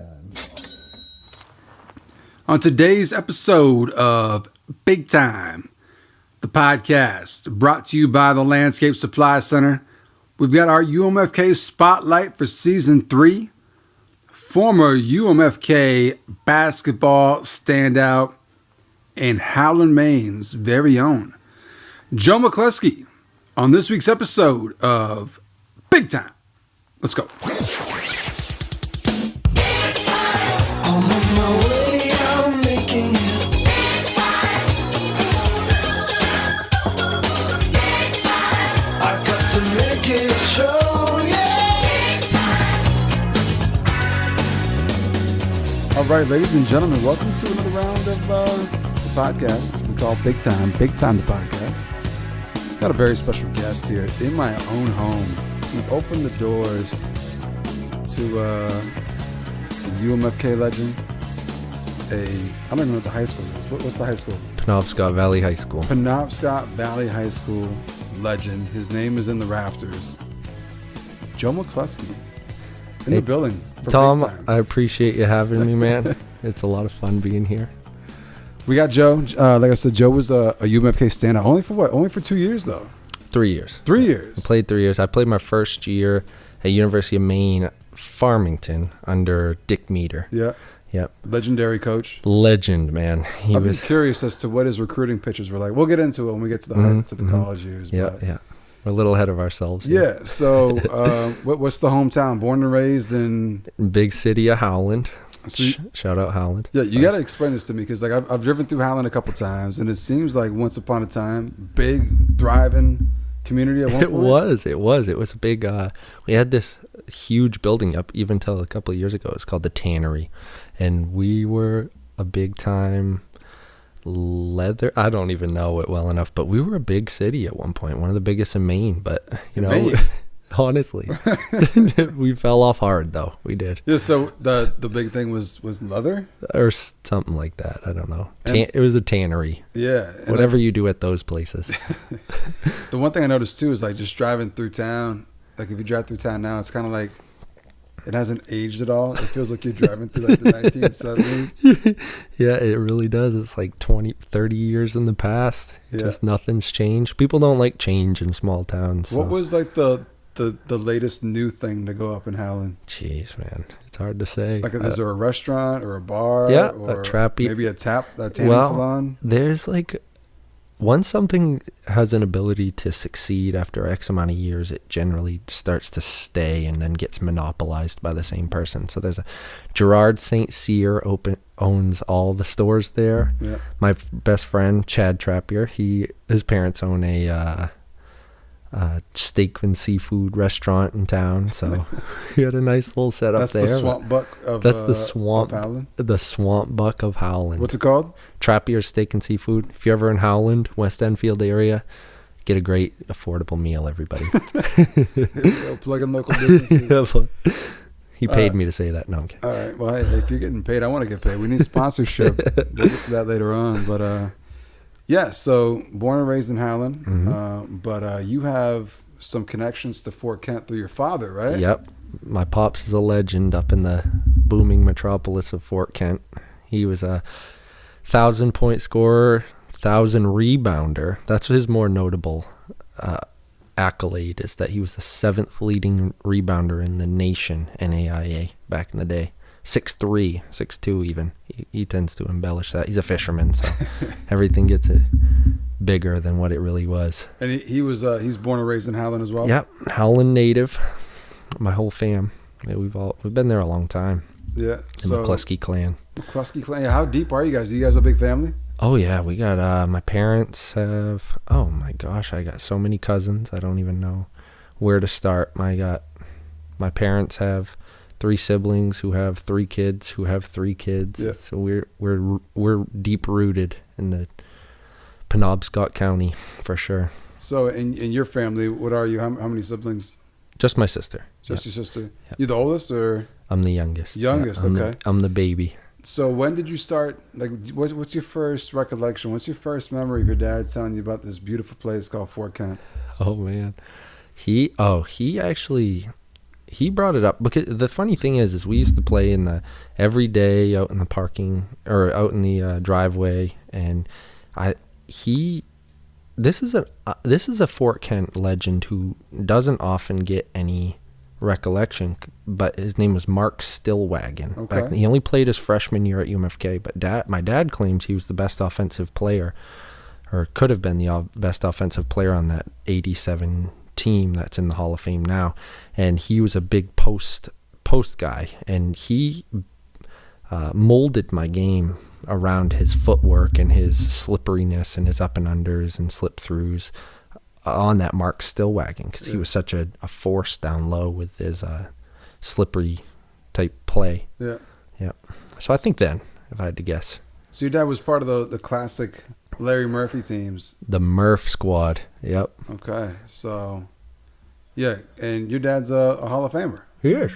time. On today's episode of Big Time, the podcast brought to you by the Landscape Supply Center, we've got our UMFK Spotlight for Season 3, former UMFK basketball standout, and Howland Maine's very own Joe McCloskey on this week's episode of Big Time. Let's go. All right, ladies and gentlemen, welcome to another round of the podcast we call Big Time the podcast. Got a very special guest here in my own home. We've opened the doors to a UMFK legend. I don't even know what the high school is. What's the high school? Penobscot Valley High School. Penobscot Valley High School legend. His name is in the rafters. Joe McCloskey. In the building. Tom, I appreciate you having me, man. It's a lot of fun being here. We got Joe. Like I said, Joe was a UMFK standout. Only for what? Only for 2 years, though. 3 years. 3 years. I played 3 years. I played my first year at University of Maine, Farmington, under Dick Meter. Yeah. Yep. Legendary coach. Legend, man. I've been curious as to what his recruiting pitches were like. We'll get into it when we get to the college years. Yeah, yeah. We're a little ahead of ourselves. Yeah. So, what's the hometown? Born and raised in big city of Howland. So shout out Howland. Yeah, you got to explain this to me because like I've driven through Howland a couple times, and it seems like once upon a time, big thriving community. At one point. It was a big. We had this huge building up even till a couple of years ago. It's called the Tannery, and we were a big time. Leather, I don't even know it well enough, but we were a big city at one point, one of the biggest in Maine. But you know, honestly, we fell off hard though. We did. Yeah. So the big thing was leather or something like that. I don't know. It was a tannery. Yeah. Whatever you do at those places. The one thing I noticed too is like just driving through town. Like if you drive through town now, it's kind of like. It hasn't aged at all. It feels like you're driving through like the 1970s. Yeah, it really does. It's like 20, 30 years in the past. Yeah. Just nothing's changed. People don't like change in small towns. So. What was like the latest new thing to go up in Howland? Jeez, man. It's hard to say. Like is there a restaurant or a bar? Yeah, or a trappy. Maybe a tanning salon? There's like... Once something has an ability to succeed after X amount of years, it generally starts to stay and then gets monopolized by the same person. So there's a Gerard St. Cyr owns all the stores there. Yeah. My best friend, Chad Trappier, his parents own a steak and seafood restaurant in town. So he had a nice little setup there. That's the Swamp Buck of Howland? The Swamp Buck of Howland. What's it called? Trappier's Steak and Seafood. If you're ever in Howland, West Enfield area, get a great, affordable meal, everybody. Plugging local businesses. He paid me to say that. No, I'm kidding. All right. Well, hey, if you're getting paid, I want to get paid. We need sponsorship. We'll get to that later on. But, yeah, so born and raised in Howland, but you have some connections to Fort Kent through your father, right? Yep. My pops is a legend up in the booming metropolis of Fort Kent. He was a 1,000-point scorer, 1,000 rebounder. That's his more notable accolade, is that he was the 7th leading rebounder in the nation, NAIA, back in the day. 6'3", 6'2", even. He tends to embellish that. He's a fisherman, so everything gets it bigger than what it really was. And he's born and raised in Howland as well? Yep, Howland native. My whole fam. Yeah, we've been there a long time. Yeah. The McCloskey clan. McCloskey clan. Yeah, how deep are you guys? Are you guys a big family? Oh yeah, we got my parents have. Oh my gosh, I got so many cousins. I don't even know where to start. My parents have 3 siblings who have 3 kids who have 3 kids. Yeah. So we're deep rooted in the Penobscot County for sure. So in your family, what are you? How many siblings? Just my sister. Just your sister. Yep. You the oldest or? I'm the youngest. Youngest, okay. I'm the baby. So when did you start? Like, what's your first recollection? What's your first memory of your dad telling you about this beautiful place called Fort Kent? Oh man, he he brought it up because the funny thing is we used to play every day out in the parking or out in the driveway, and this is a Fort Kent legend who doesn't often get any recollection, but his name was Mark Stillwagon. Okay. He only played his freshman year at UMFK, but my dad claims he was the best offensive player, or could have been the best offensive player on that 87 team that's in the Hall of Fame now. And he was a big post guy, and he molded my game around his footwork and his slipperiness and his up and unders and slip throughs on that Mark Stillwagon, because he was such a force down low with his slippery type play. Yeah. So I think then, if I had to guess. So your dad was part of the classic Larry Murphy teams. The Murph squad. Yep. Okay. So, yeah. And your dad's a Hall of Famer. He is.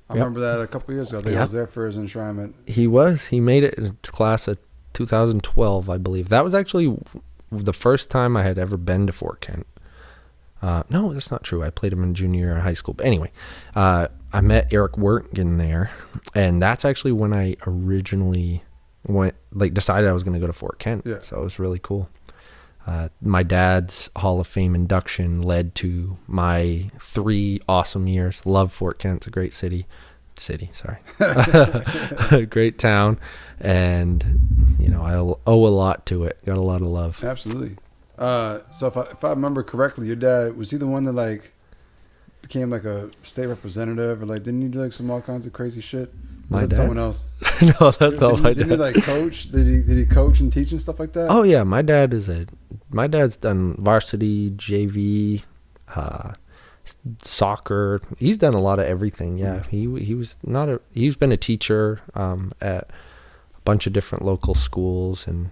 I remember that a couple of years ago. I was there for his enshrinement. He was. He made it in class of 2012, I believe. That was actually the first time I had ever been to Fort Kent. No, that's not true. I played him in junior year of high school. But anyway, I met Eric Wertgen there, and that's actually when I originally decided I was going to go to Fort Kent. Yeah. So it was really cool. My dad's Hall of Fame induction led to my 3 awesome years. Love Fort Kent. It's a great city. Great town. And, I owe a lot to it. Got a lot of love. Absolutely. So if I remember correctly, your dad, was he the one that became a state representative, or didn't he do some all kinds of crazy shit? My dad? Someone else? No, that's not my dad. Did he coach? Did he coach and teach and stuff like that? Oh yeah, my dad's done varsity, JV, soccer. He's done a lot of everything. Yeah, he's been a teacher at a bunch of different local schools, and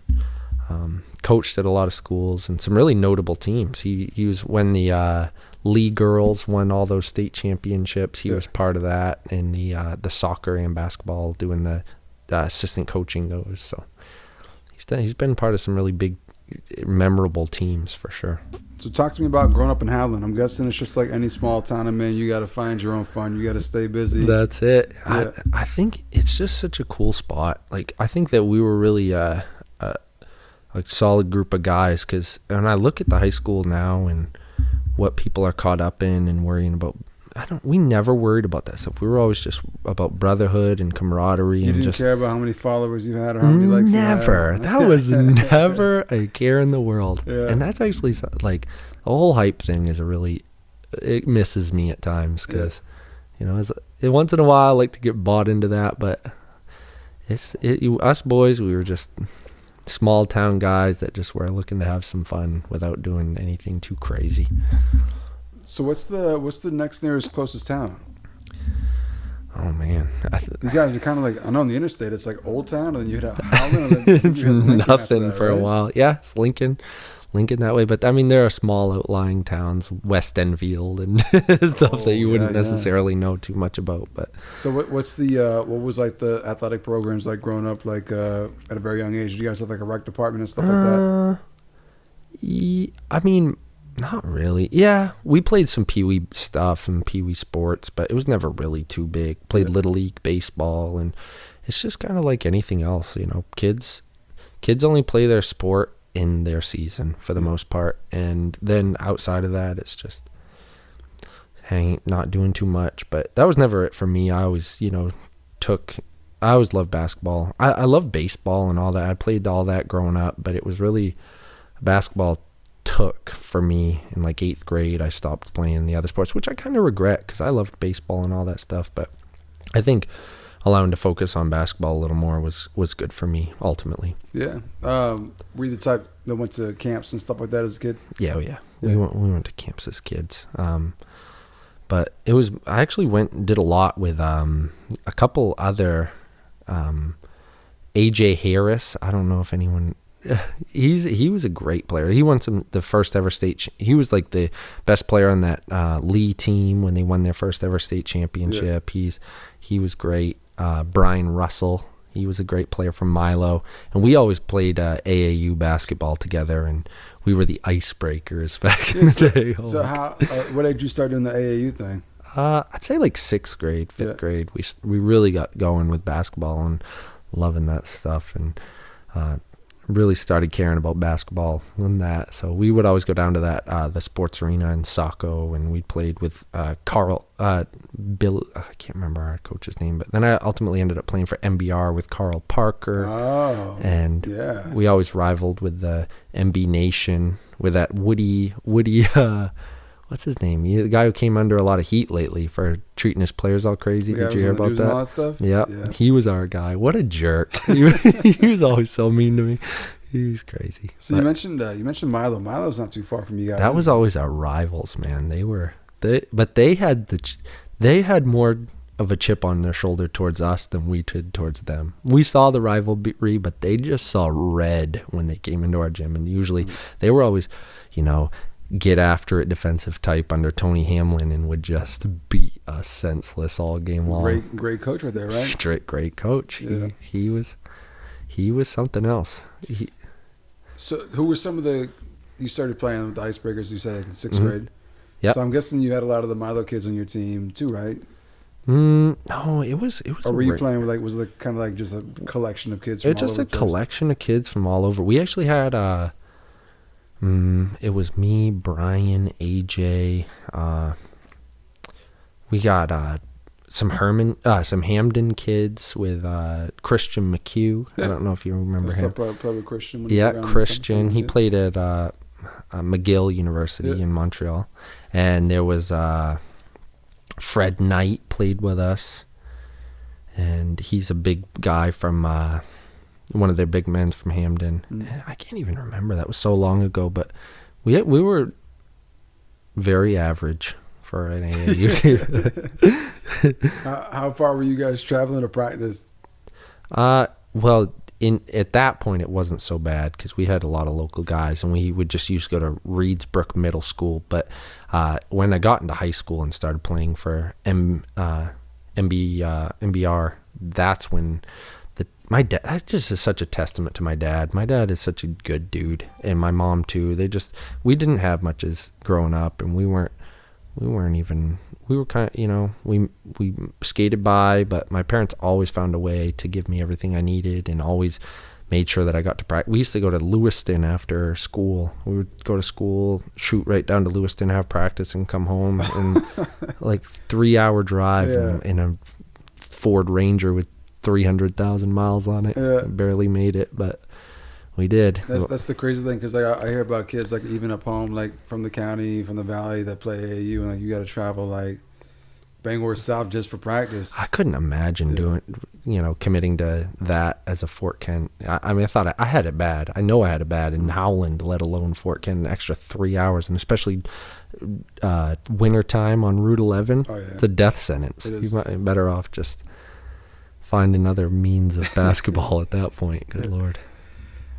coached at a lot of schools and some really notable teams. He was when the Lee girls won all those state championships. He was part of that in the soccer and basketball, doing the assistant coaching those. So he's been part of some really big, memorable teams for sure. So talk to me about growing up in Howland. I'm guessing it's just like any small town in Maine. You got to find your own fun. You got to stay busy. That's it. Yeah. I think it's just such a cool spot. I think that we were really a solid group of guys, because when I look at the high school now and what people are caught up in and worrying about, we never worried about that stuff. We were always just about brotherhood and camaraderie. You didn't care about how many followers you had or how many likes you had? Never. That was never a care in the world. Yeah. And that's actually the whole hype thing is it misses me at times, because, once in a while I like to get bought into that, but us boys, we were just small town guys that just were looking to have some fun without doing anything too crazy. So what's the next nearest closest town? Oh man, you guys are kind of I know on the interstate it's Old Town, and then you hit Howland, and then it's nothing for a while. Yeah, it's Lincoln that way. But I mean, there are small outlying towns, West Enfield and stuff that you wouldn't necessarily know too much about. But so what was the athletic programs growing up at a very young age? Did you guys have a rec department and stuff like that? I mean, not really. Yeah, we played some Pee-wee stuff and Pee-wee sports, but it was never really too big. Played Little League baseball, and it's just kind of like anything else, Kids only play their sport in their season for the most part, and then outside of that, it's just not doing too much. But that was never it for me. I always, I always loved basketball. I loved baseball and all that. I played all that growing up, but it was really basketball took for me in 8th grade. I stopped playing the other sports, which I kind of regret, because I loved baseball and all that stuff. But I think allowing to focus on basketball a little more was good for me ultimately. Yeah. Were you the type that went to camps and stuff like that as a kid? Yeah. We went to camps as kids. But I actually did a lot with a couple other AJ Harris. I don't know if anyone. He was a great player. He won the first ever state. He was the best player on that Lee team when they won their first ever state championship. Yeah. He was great. Brian Russell, he was a great player from Milo, and we always played AAU basketball together, and we were the icebreakers back in the day. So how? What age did you start doing the AAU thing? I'd say like 6th grade, 5th grade. We really got going with basketball and loving that stuff, and really started caring about basketball and that. So we would always go down to that the sports arena in Saco, and we played with Bill. I can't remember our coach's name, but then I ultimately ended up playing for MBR with Carl Parker. Oh, and we always rivaled with the MB Nation with that Woody. What's his name? The guy who came under a lot of heat lately for treating his players all crazy. Did you hear about that? All that stuff? Yeah, he was our guy. What a jerk! He was always so mean to me. He was crazy. So you mentioned Milo. Milo's not too far from you guys. That was always our rivals, man. They had more of a chip on their shoulder towards us than we did towards them. We saw the rivalry, but they just saw red when they came into our gym, and usually they were always, get after it defensive type under Tony Hamlin and would just beat us senseless all game long. Great coach right there, right? Great coach. Yeah. He was something else. So who were some of you started playing with the Icebreakers, you said like in 6th grade? Yeah. So I'm guessing you had a lot of the Milo kids on your team too, right? No, it was. Or were you playing with was it kind of like just a collection of kids from all over the place? Just a collection of kids from all over. We actually had it was me, Brian, AJ. We got some Hamden kids with Christian McHugh. I don't know if you remember him. Probably Christian. Christian. He played at McGill University in Montreal, and there was Fred Knight played with us, and he's a big guy from one of their big men from Hamden. I can't even remember. That was so long ago, but we were very average for an AAU team. How far were you guys traveling to practice? Well, at that point, it wasn't so bad because we had a lot of local guys, and we would just used to go to Reedsbrook Middle School. But when I got into high school and started playing for MBR, that's when my dad. That just is such a testament to my dad. My dad is such a good dude, and my mom too. We didn't have much as growing up, and we were kind of, we skated by, but my parents always found a way to give me everything I needed and always made sure that I got to practice. We used to go to Lewiston after school. We would go to school, shoot right down to Lewiston, have practice, and come home. And like 3-hour drive in a Ford Ranger with 300,000 miles on it. Yeah. Barely made it, but we did. That's the crazy thing, because I hear about kids like even up home, like from the county, from the valley, that play AAU, and like you got to travel like Bangor South just for practice. I couldn't imagine doing, committing to that as a Fort Kent. I mean, I thought I had it bad. I know I had it bad in Howland, let alone Fort Kent, an extra 3 hours, and especially winter time on Route 11. Oh, yeah. It's a death sentence. You might be better off just find another means of basketball at that point. Good Lord.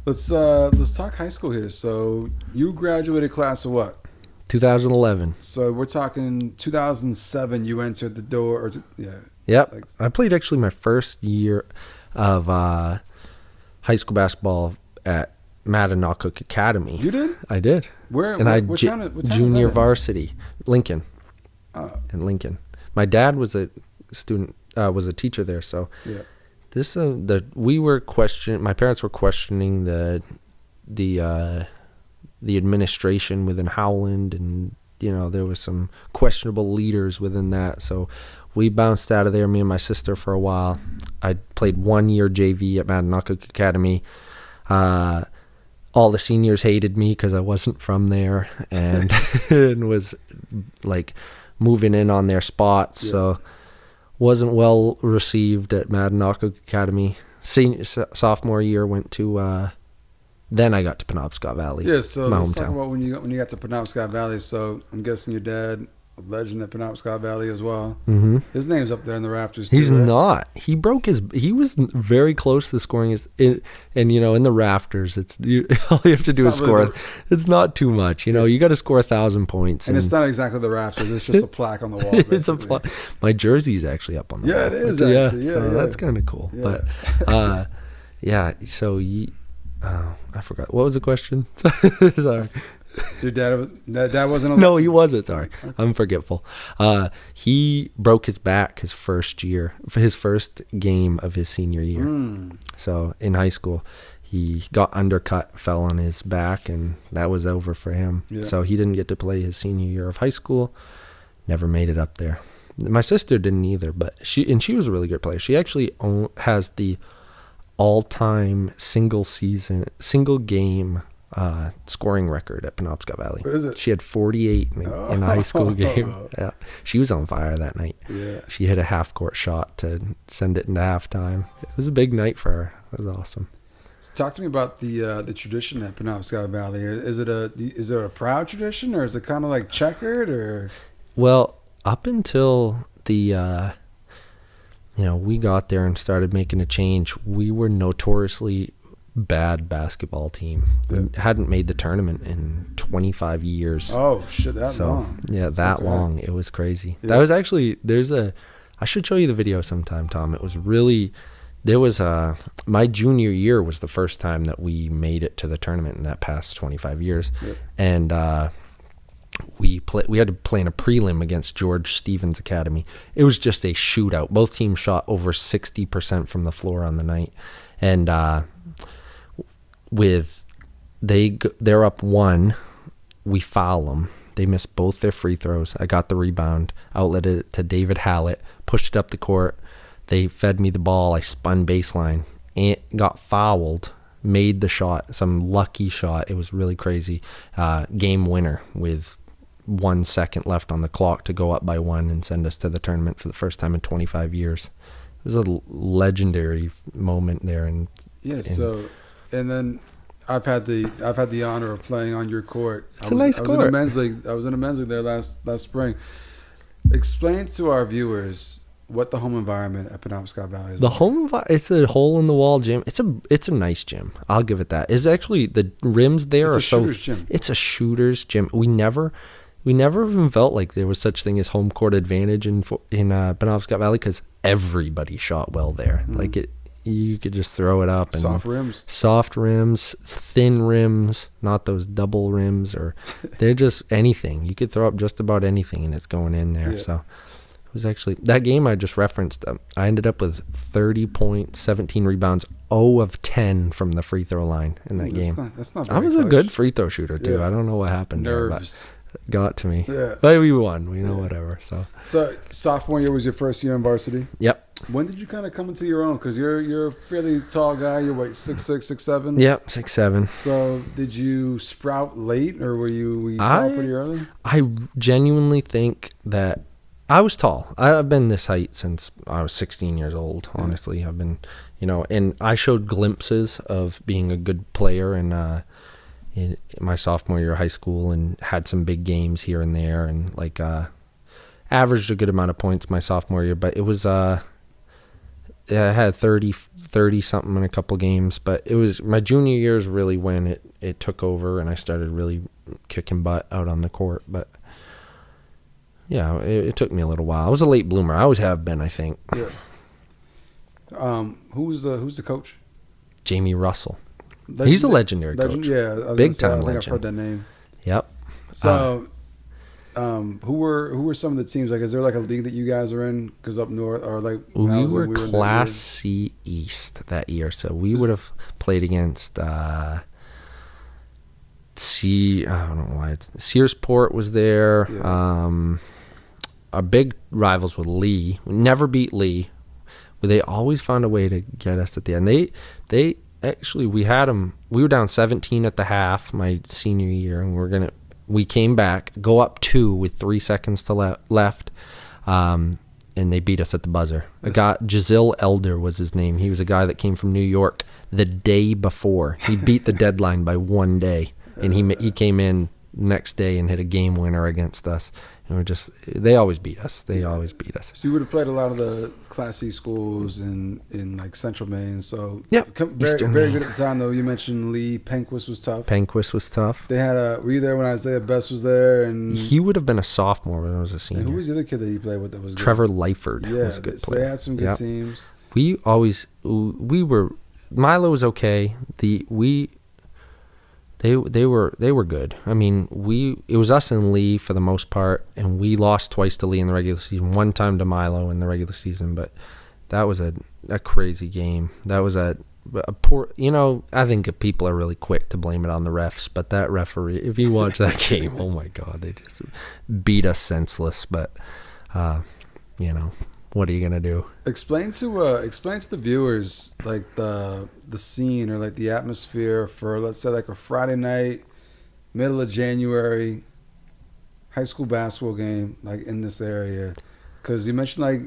Let's talk high school here. So you graduated class of what? 2011. So we're talking 2007. You entered the door. Yep. I played actually my first year of high school basketball at Madinock Academy. You did? I did. Where? And junior varsity, Lincoln. In Lincoln. My dad was a student. Was a teacher there. So yeah. My parents were questioning the administration within Howland, and there was some questionable leaders within that. So we bounced out of there, me and my sister, for a while. I played 1 year JV at Madinock Academy. All the seniors hated me because I wasn't from there, and and was like moving in on their spots. Yeah. So wasn't well received at Madinock Academy. Sophomore year went to then I got to Penobscot Valley. Yeah, so let's talk hometown. about when you got to Penobscot Valley. So I'm guessing your dad, a legend at Penobscot Valley as well. Mm-hmm. His name's up there in the rafters too. He's right? not. He was very close to scoring in the rafters. All you have to do is score. Really it's not too much. You got to score 1,000 points. And it's not exactly the rafters. It's just a plaque on the wall. It's a plaque. My jersey's actually up on the wall. Yeah, it is actually. Yeah, so that's kind of cool. Yeah. But so I forgot. What was the question? Sorry. Your dad wasn't a No, he wasn't. Sorry. I'm forgetful. He broke his back his first year, for his first game of his senior year. So in high school, he got undercut, fell on his back, and that was over for him. Yeah. So he didn't get to play his senior year of high school. Never made it up there. My sister didn't either, but she was a really good player. She actually has the all-time single game scoring record at Penobscot Valley. What is it? She had 48 in a high school game. Yeah, she was on fire that night. Yeah, she hit a half-court shot to send it into halftime. It was a big night for her. It was awesome. So talk to me about the tradition at Penobscot Valley. Is it a proud tradition, or is it kind of like checkered, or? Well, up until the we got there and started making a change, we were notoriously bad basketball team. We hadn't made the tournament in 25 years. Oh shit, that long. Yeah, that long. It was crazy. Yeah. That was actually I should show you the video sometime, Tom. It was really my junior year was the first time that we made it to the tournament in that past 25 years. Yep. And we had to play in a prelim against George Stevens Academy. It was just a shootout. Both teams shot over 60% from the floor on the night. And they're up 1, we foul them. They missed both their free throws. I got the rebound, outletted it to David Hallett, pushed it up the court. They fed me the ball. I spun baseline and got fouled, made the shot, some lucky shot. It was really crazy. Game winner with 1 second left on the clock to go up by 1 and send us to the tournament for the first time in 25 years. It was a legendary moment there. And then I've had the honor of playing on your court. It's a nice court. I was in a men's league there last spring. Explain to our viewers what the home environment at Penobscot Valley is. It's a hole in the wall gym. It's a nice gym. I'll give it that. It's actually the rims there are so. Gym. It's a shooter's gym. We never even felt like there was such thing as home court advantage in Penobscot Valley because everybody shot well there. Like you could just throw it up and soft rims, thin rims, not those double rims, or they're just anything. You could throw up just about anything and it's going in there. Yeah. So it was actually that game I just referenced. I ended up with 30 points, 17 rebounds, 0 of 10 from the free throw line in that game. That's not. I was a good free throw shooter too. Yeah. I don't know what happened Nerves. there, but got to me. Yeah. But we won. We know whatever. So sophomore year was your first year in varsity? Yep. When did you kind of come into your own? Because you're a fairly tall guy. You're what, 6'6", 6'7"? Yep, 6'7". So did you sprout late, or were you tall pretty early? I genuinely think that I was tall. I've been this height since I was 16 years old. Honestly, I've been, and I showed glimpses of being a good player in my sophomore year of high school, and had some big games here and there, and averaged a good amount of points my sophomore year. But it was I had 30 something in a couple games. But it was my junior year is really when it took over, and I started really kicking butt out on the court. But yeah, it took me a little while. I was a late bloomer. I always have been, I think. Yeah. Who's the coach? Jamie Russell. He's a legendary coach. Yeah, big time legend. I think I've heard that name. Yep. So, who were some of the teams? Like, is there like a league that you guys are in? Because up north, or like we were Class C East that year, so we would have played against I don't know why Searsport was there. Yeah. Our big rivals were Lee. We never beat Lee, but they always found a way to get us at the end. They actually, we had them. We were down 17 at the half my senior year, and we came back, go up 2 with 3 seconds to left, and they beat us at the buzzer. A guy, Giselle Elder was his name. He was a guy that came from New York the day before. He beat the deadline by 1 day, and he came in next day and hit a game winner against us. And they always beat us. They always beat us. So you would have played a lot of the Class C schools in like Central Maine. So very good at the time, though. You mentioned Lee. Penquist was tough. They had were you there when Isaiah Best was there? And he would have been a sophomore when I was a senior. And who was the other kid that he played with that was Trevor good? Lyford. Yeah, was a good player. They had some good teams. We were Milo was okay. They were good. I mean, it was us and Lee for the most part, and we lost twice to Lee in the regular season, one time to Milo in the regular season, but that was a crazy game. That was a poor, I think people are really quick to blame it on the refs, but that referee, if you watch that game, oh my God, they just beat us senseless, but what are you gonna do? Explain to the viewers like the scene or like the atmosphere for, let's say, like a Friday night, middle of January, high school basketball game like in this area, because you mentioned like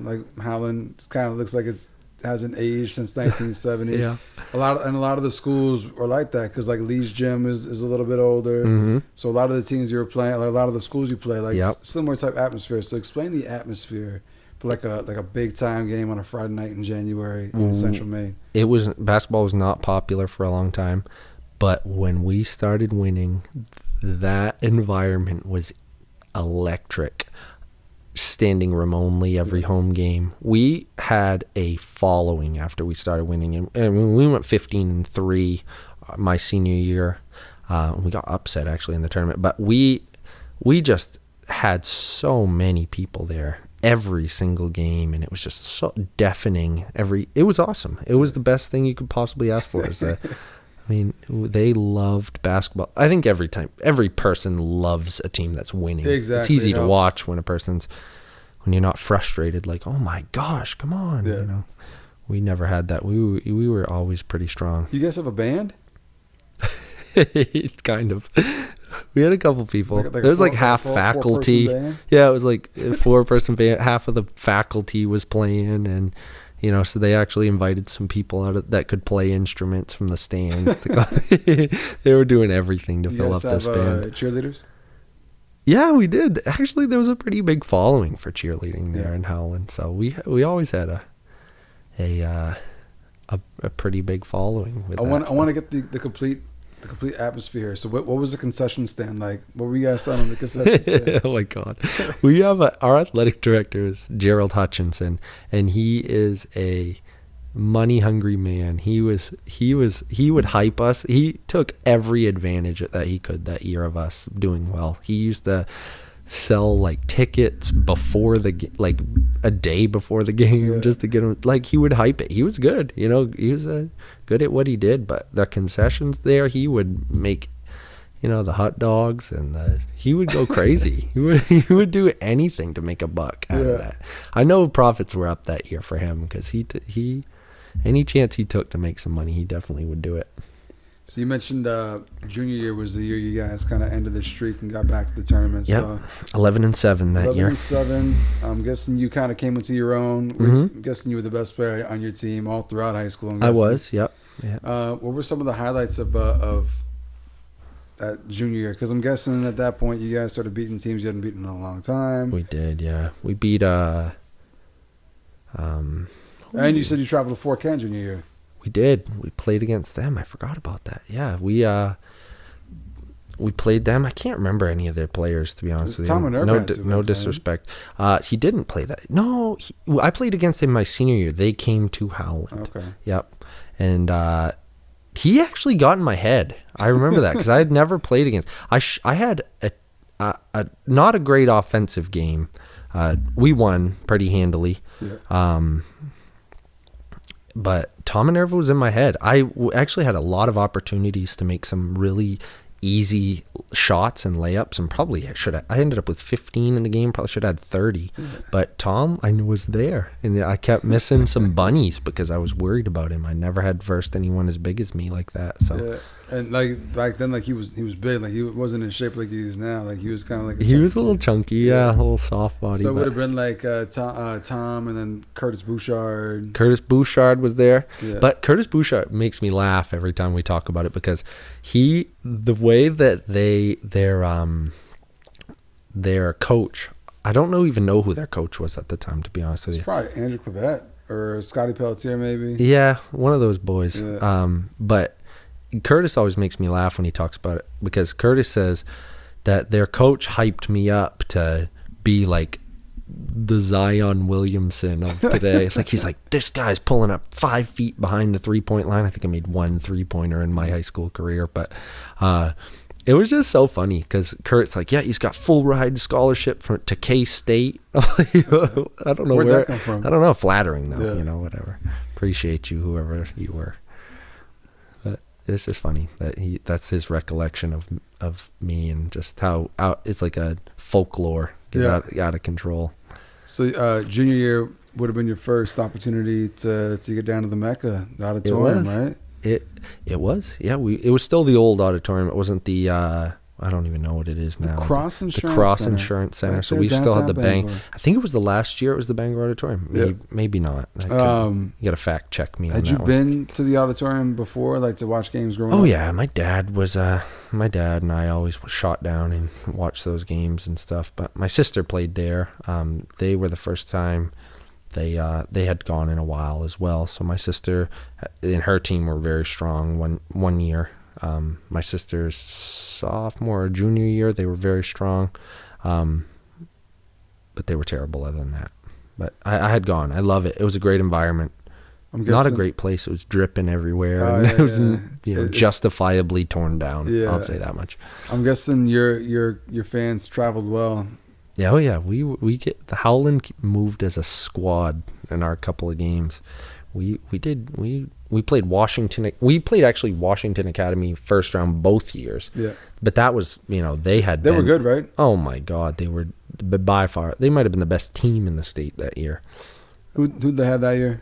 like Howland kind of looks like it hasn't aged since 1970. Yeah. A lot of the schools are like that because like Lee's gym is a little bit older. Mm-hmm. So a lot of the teams you were playing, like a lot of the schools you play, like Yep. similar type atmosphere. So explain the atmosphere for like a big time game on a Friday night in January in Central Maine. Basketball was not popular for a long time, but when we started winning, that environment was electric. Standing room only every home game. We had a following after we started winning, and we went 15-3 my senior year. We got upset actually in the tournament, but we just had so many people there every single game, and it was just so deafening. It was awesome. It was the best thing you could possibly ask for. They loved basketball. I think every person loves a team that's winning. Exactly. It's easy to watch when when you're not frustrated, like, oh my gosh, come on. Yeah. We never had that. We were always pretty strong. You guys have a band? Kind of. We had a couple people. Like there was like half faculty. Yeah, it was like a 4-person band. Half of the faculty was playing, and so they actually invited some people out that could play instruments from the stands. They were doing everything to fill up this band. Cheerleaders? Yeah, we did. Actually, there was a pretty big following for cheerleading there in Howland. So we always had a pretty big following. I want to get the complete atmosphere. So what was the concession stand like? What were you guys selling on the concession stand? Oh my God. We have our athletic director is Gerald Hutchinson, and he is a money hungry man. He would hype us. He took every advantage that he could that year of us doing well. He used to sell like tickets before like a day before the game just to get him, like, he would hype it. He was good, he was good at what he did, but the concessions there, he would make the hot dogs, and he would go crazy. he would do anything to make a buck out of that. I know profits were up that year for him because he any chance he took to make some money, he definitely would do it. So you mentioned junior year was the year you guys kind of ended the streak and got back to the tournament. Yeah, so 11-7 that year. 11-7. I'm guessing you kind of came into your own. I'm guessing you were the best player on your team all throughout high school. I was, yep. Yeah. What were some of the highlights of that junior year? Because I'm guessing at that point you guys started beating teams you hadn't beaten in a long time. We did, yeah. We beat and you said you traveled to Fort Kent junior year. We did. We played against them. I forgot about that. Yeah, we played them. I can't remember any of their players, to be honest with you. No disrespect. He didn't play that. No, I played against him my senior year. They came to Howland. Okay. Yep. And he actually got in my head. I remember that because I had never played against. I had a not a great offensive game. We won pretty handily. Yeah. But Tom Minerva was in my head. I actually had a lot of opportunities to make some really easy shots and layups, and probably I ended up with 15 in the game. Probably should have had 30. But Tom, I knew, was there, and I kept missing some bunnies because I was worried about him. I never had versed anyone as big as me like that. So. Yeah. And like back then, like he was big. Like he wasn't in shape like he is now. Like he was kind of like he was a little chunky, a little soft body. So it would have been like Tom and then Curtis Bouchard. Curtis Bouchard was there, but Curtis Bouchard makes me laugh every time we talk about it because the way that their coach, I don't even know who their coach was at the time, to be honest with you. It's probably Andrew Clavette or Scotty Pelletier, maybe. Yeah, one of those boys. Yeah. But Curtis always makes me laugh when he talks about it because Curtis says that their coach hyped me up to be like the Zion Williamson of today. Like, he's like, this guy's pulling up 5 feet behind the 3-point line. I think I made 1 3-pointer in my high school career, but it was just so funny because Kurt's like, yeah, he's got full ride scholarship to K-State. I don't know Where'd that come from? I don't know. Flattering though, Yeah. whatever. Appreciate you, whoever you were. But it's just funny that that's his recollection of me and just how it's like a folklore out of control. So junior year would have been your first opportunity to get down to the Mecca, the auditorium, right? It was, yeah. It was still the old auditorium. It wasn't the I don't even know what it is now. The Cross Insurance Center. Right So there, we still had the Bangor. I think it was the last year. It was the Bangor Auditorium. Maybe not. You got to fact check me. Had you been to the auditorium before, like to watch games growing up? Oh yeah, my dad and I always shot down and watched those games and stuff. But my sister played there. They were the first time. They had gone in a while as well. So my sister and her team were very strong one year. My sister's sophomore or junior year, they were very strong. But they were terrible other than that. But I had gone. I love it. It was a great environment. Not a great place. It was dripping everywhere. And it was justifiably torn down. Yeah. I'll say that much. I'm guessing your fans traveled well. Yeah, oh yeah. We get the Howland moved as a squad in our couple of games. We played Washington. We played actually Washington Academy first round both years. Yeah. But that was, they were good, right? Oh my God, they were by far. They might have been the best team in the state that year. Who'd they have that year?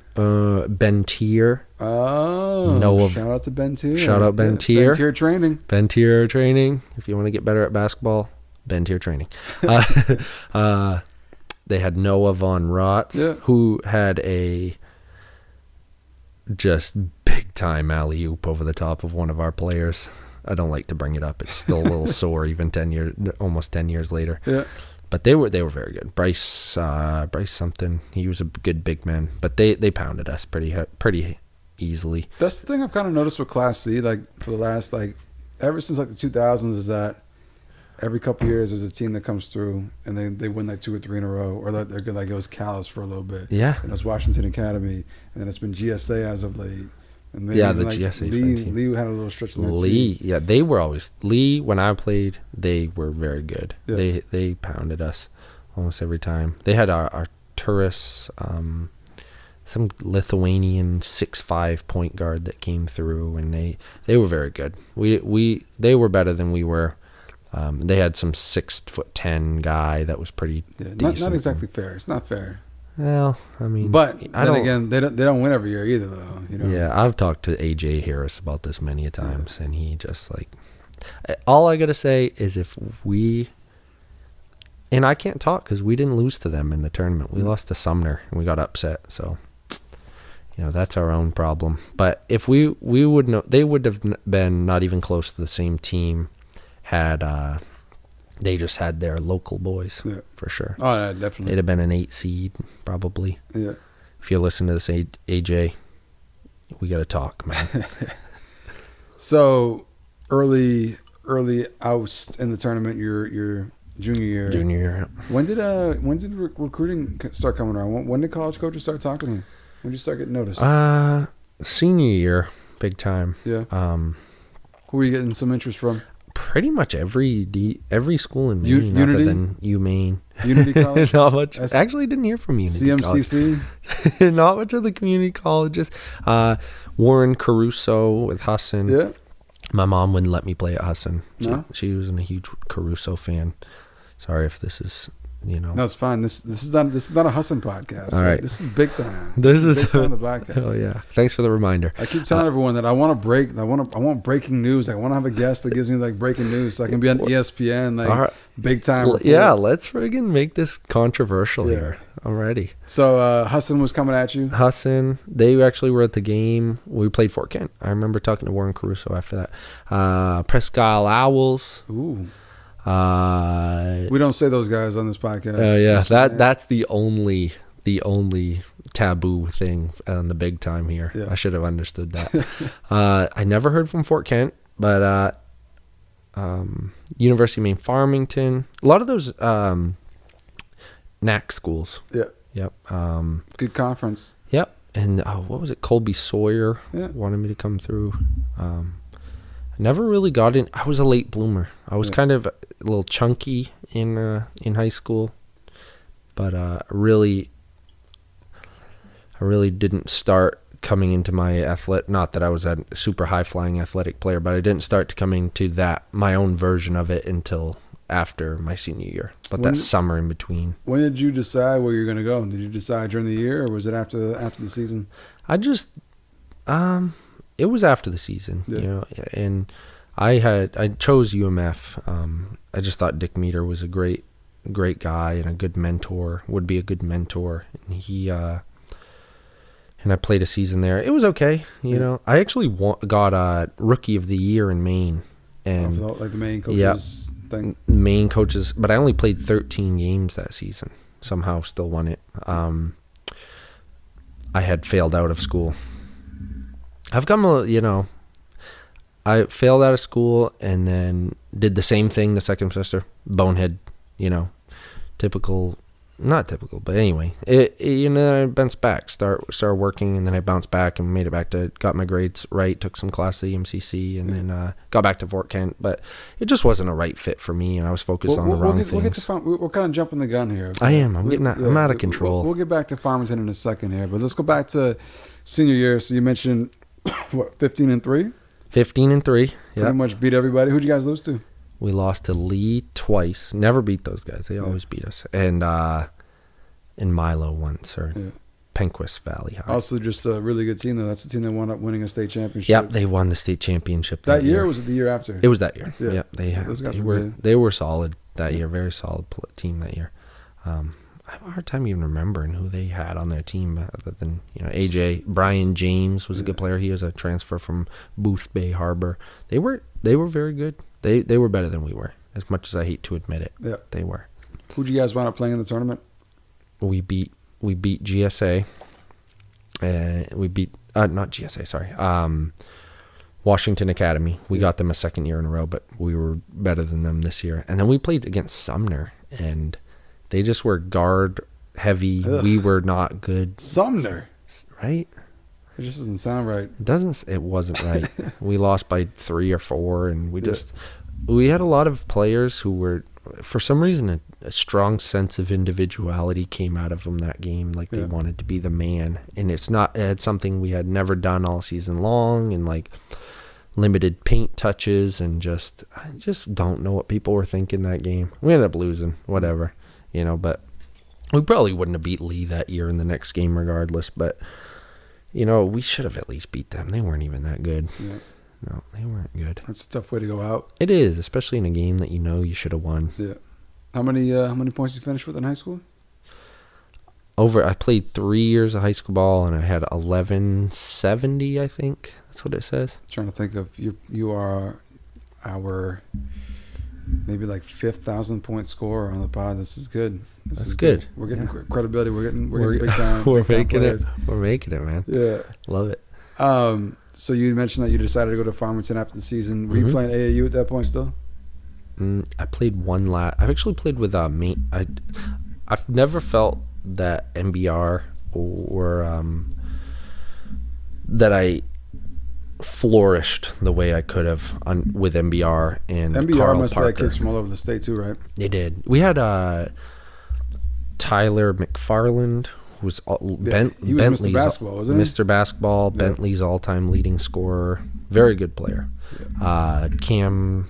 Ben Tier. Oh, shout out to Ben Tier. Shout out Ben Tier. Ben Tier training. Ben Tier training. If you want to get better at basketball, Ben Tier training. They had Noah Von Rotz, who had a just big time alley oop over the top of one of our players. I don't like to bring it up. It's still a little sore even almost 10 years later. Yeah. But they were very good. Bryce something. He was a good big man. But they pounded us pretty easily. That's the thing I've kind of noticed with Class C, like for the last ever since the 2000s, is that every couple of years there's a team that comes through and they win 2 or 3 in a row, or they're good. It was Callis for a little bit. Yeah. And it was Washington Academy, and then it's been GSA as of late. And the GSA team. Lee had a little stretch in that Lee, team. Yeah, they were always Lee. When I played, they were very good. Yeah. They pounded us almost every time. They had our Turris, some Lithuanian 6'5" point guard that came through, and they were very good. They were better than we were. They had some 6'10" guy that was pretty decent. Not exactly fair. It's not fair. Well, I mean, but then again, they don't win every year either, though. Yeah, I've talked to AJ Harris about this many a times, and he just all I gotta say is and I can't talk because we didn't lose to them in the tournament. We lost to Sumner and we got upset, so that's our own problem. But if we would know, they would have been not even close to the same team had they just had their local boys, for sure. Oh, yeah, definitely. They'd have been an 8 seed, probably. Yeah. If you listen to this, AJ, we got to talk, man. So, early oust in the tournament, your junior year. Junior year. When did recruiting start coming around? When did college coaches start talking to you? When did you start getting noticed? Senior year, big time. Yeah. Who were you getting some interest from? Pretty much every school in Maine, other than UMaine. Unity College? Not much. Actually, didn't hear from Unity CMCC? College. Not much of the community colleges. Warren Caruso with Husson. Yeah. My mom wouldn't let me play at Husson. No? She wasn't a huge Caruso fan. Sorry if this is... No, it's fine. This is not a Husson podcast. All right. This is big time. This is big time the podcast. Oh yeah. Thanks for the reminder. I keep telling everyone that I want breaking news. I want to have a guest that gives me breaking news so I can be on ESPN big time. Reports. Yeah, let's friggin' make this controversial here. I'm ready. So Husson was coming at you? Husson. They actually were at the game. We played Fort Kent. I remember talking to Warren Caruso after that. Presque Isle Owls. Ooh. We don't say those guys on this podcast. Oh yeah, that's the only taboo thing on the big time here. Yeah. I should have understood that. I never heard from Fort Kent, but University of Maine Farmington. A lot of those NAC schools. Yeah. Yep. Good conference. Yep. And what was it? Colby Sawyer wanted me to come through. I never really got in. I was a late bloomer. I was kind of a little chunky in high school, but I really didn't start coming into my not that I was a super high flying athletic player, but I didn't start coming to my own version of it until after my senior year. But that summer in between. When did you decide where you're going to go? Did you decide during the year, or was it after the season? I just, it was after the season, and I chose UMF. I just thought Dick Meter was a great guy and a good mentor, would be a good mentor. And I played a season there. It was okay, you know. I actually got a Rookie of the Year in Maine. And like the Maine coaches thing? Maine coaches, but I only played 13 games that season. Somehow still won it. I had failed out of school. I've come, I failed out of school and then did the same thing the second semester. Bonehead, not typical, but anyway, I bounced back, start working, and then I bounced back and made it back got my grades right, took some class at the MCC, and then got back to Fort Kent, but it just wasn't a right fit for me, and I was focused on the wrong things. We're kind of jumping the gun here. Okay? I am. I'm out of control. We'll get back to Farmington in a second here, but let's go back to senior year. So you mentioned, 15-3? 15-3, yeah. Pretty much beat everybody. Who'd you guys lose to? We lost to Lee twice. Never beat those guys. They always beat us. And in Milo once, or Penquist Valley High. Also just a really good team, though. That's the team that wound up winning a state championship. Yep, they won the state championship that year. Or was it the year after? It was that year. Yeah, they were solid that year. Very solid team that year. I have a hard time even remembering who they had on their team other than AJ. Brian James was a good player. He was a transfer from Booth Bay Harbor. They were very good. They were better than we were, as much as I hate to admit it. Yeah, they were. Who'd you guys wind up playing in the tournament? We beat GSA. We beat not GSA. Sorry, Washington Academy. We got them a second year in a row, but we were better than them this year. And then we played against Sumner, and they just were guard heavy. Ugh. We were not good. Sumner, right? It just doesn't sound right. It wasn't right. We lost by 3 or 4, and we had a lot of players who were, for some reason, a strong sense of individuality came out of them that game. Like they wanted to be the man, and it had something we had never done all season long, and like limited paint touches, and I just don't know what people were thinking that game. We ended up losing, whatever, but we probably wouldn't have beat Lee that year in the next game regardless, but we should have at least beat them. They weren't even that good. Yeah. No, they weren't good. That's a tough way to go out. It is, especially in a game that you should have won. Yeah. How many points you finished with in high school? I played 3 years of high school ball, and I had 1170, I think. That's what it says. Trying to think of you are our maybe like 5,000 point scorer on the pod. This is good. That's good. We're getting credibility. We're getting big time. We're making it. We're making it, man. Yeah, love it. So you mentioned that you decided to go to Farmington after the season. Were you playing AAU at that point still? I played one I've actually played with Maine. I've never felt that MBR or that I flourished the way I could have with MBR and MBR Carl must Parker. have kids from all over the state too, right? They did. We had Tyler McFarland, who was he was Bentley's Mr. Basketball, wasn't he? Mr. Basketball, Bentley's all-time leading scorer, very good player. Yeah. Cam,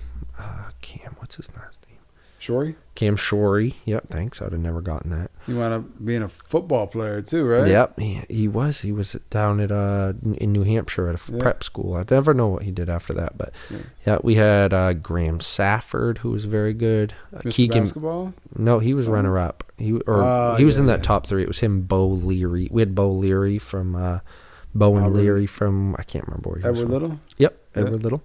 what's his last name? Shorey? Cam Shorey. Yep, thanks. I'd have never gotten that. He wound up being a football player too, right? Yep, he was. He was down at in New Hampshire at a prep school. I'd never know what he did after that, but we had Graham Safford, who was very good. Keegan Basketball? No, he was runner up. He was in that top 3. It was him, Bo Leary. We had Bo Leary from Bo and Leary from, I can't remember where he was Edward from. Little? Yep, Edward Little.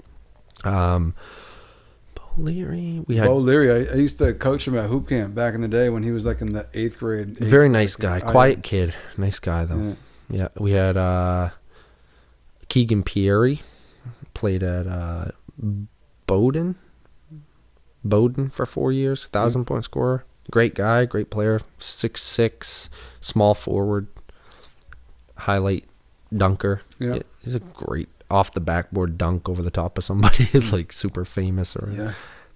Leary. Bo Leary. I used to coach him at hoop camp back in the day when he was like in the 8th grade. Very nice guy. Quiet kid. Nice guy though. Yeah. We had Keegan Pieri, played at Bowdoin for 4 years, 1,000 point scorer. Great guy, great player. 6'6", small forward, highlight dunker. Yeah. He's a great off the backboard dunk over the top of somebody. It's like super famous.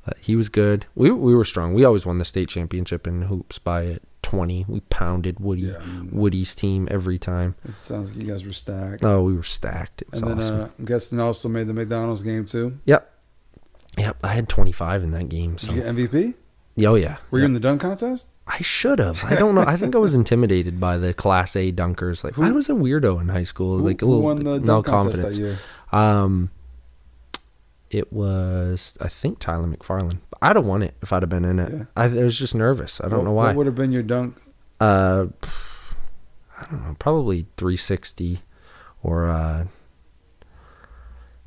But he was good. We were strong. We always won the state championship in hoops by 20. We pounded Woody's team every time. It sounds like you guys were stacked. Oh, we were stacked. It was awesome. I'm guessing also made the McDonald's game too. Yep. I had 25 in that game. So. Did you get MVP? Oh yeah. Were you in the dunk contest? I should have. I don't know. I think I was intimidated by the Class A dunkers. Like I was a weirdo in high school. Who won the dunk contest that year? It was, I think, Tyler McFarland. I'd have won it if I'd have been in it. Yeah. I was just nervous. I don't know why. What would have been your dunk? I don't know. Probably 360 or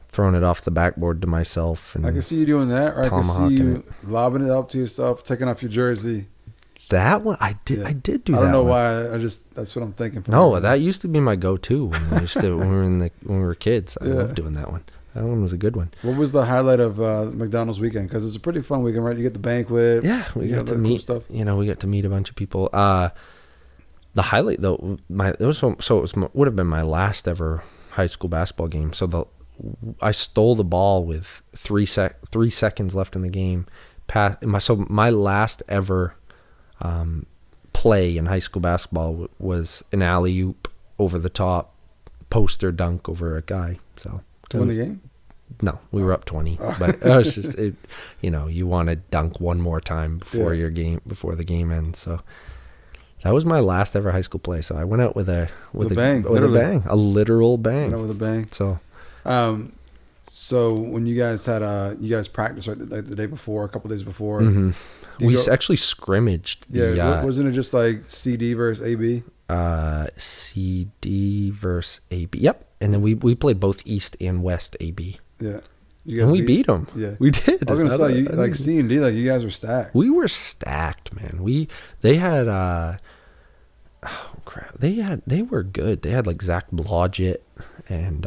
throwing it off the backboard to myself. And I can see you doing that, or I can see you lobbing it up to yourself, taking off your jersey. That one, I did do that. I don't know one. why. That's what I'm thinking. No, that used to be my go-to when we were kids. I loved doing that one. That one was a good one. What was the highlight of McDonald's weekend? Because it's a pretty fun weekend, right? You get the banquet. Yeah, we got to meet cool stuff. We got to meet a bunch of people. The highlight though, would have been my last ever high school basketball game. So I stole the ball with 3 seconds left in the game. So my last ever play in high school basketball was an alley-oop over the top poster dunk over a guy. So to win the game? No, we were up 20. But it was just you want to dunk one more time before the game ends. So that was my last ever high school play. So I went out with a bang, a literal bang. Went out with a bang. So so when you guys had you guys practiced right the day before, a couple days before. Mm-hmm. We actually scrimmaged. Wasn't it just like CD versus AB? CD versus AB. Yep. And then we played both East and West AB. Yeah. And we beat them. Yeah. We did. I was going to say, C and D, you guys were stacked. We were stacked, man. They had, oh crap. They were good. They had Zach Blodgett and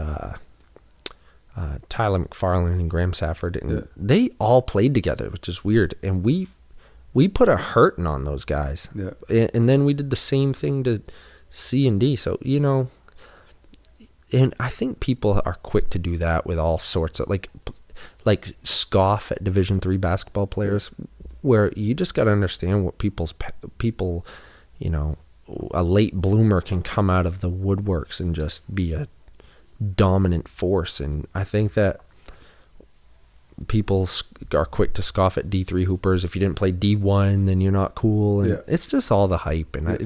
Tyler McFarland and Graham Safford. And they all played together, which is weird. And we put a hurting on those guys. Yeah. And then we did the same thing to C and D. So, and I think people are quick to do that with all sorts of like scoff at Division III basketball players, where you just got to understand what people, a late bloomer can come out of the woodworks and just be a dominant force. And I think that people are quick to scoff at D3 hoopers. If you didn't play D1, then you're not cool. And it's just all the hype. And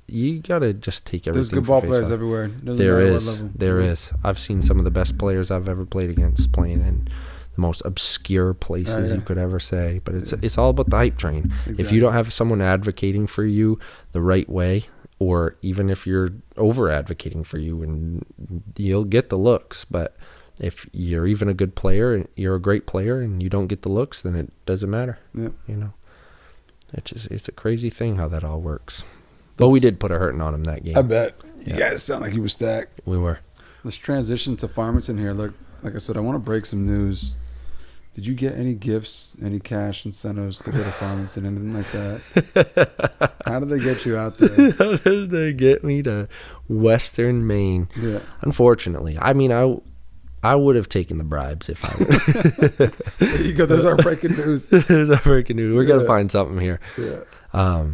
you got to just take everything. There's good ball players everywhere. There is. I've seen some of the best players I've ever played against playing in the most obscure places you could ever say. But it's all about the hype train. Exactly. If you don't have someone advocating for you the right way, or even if you're over advocating for you, and you'll get the looks, but if you're even a good player and you're a great player and you don't get the looks, then it doesn't matter. Yeah. It's a crazy thing how that all works. But we did put a hurting on him that game. I bet. You guys sound like you were stacked. We were. Let's transition to Farmington here. Look, like I said, I want to break some news. Did you get any gifts, any cash incentives to go to Farmington, anything like that? How did they get you out there? How did they get me to Western Maine? Yeah. Unfortunately. I mean, I would have taken the bribes if I would. There you go. There's our breaking news. There's our breaking news. We're going to find something here. Yeah. I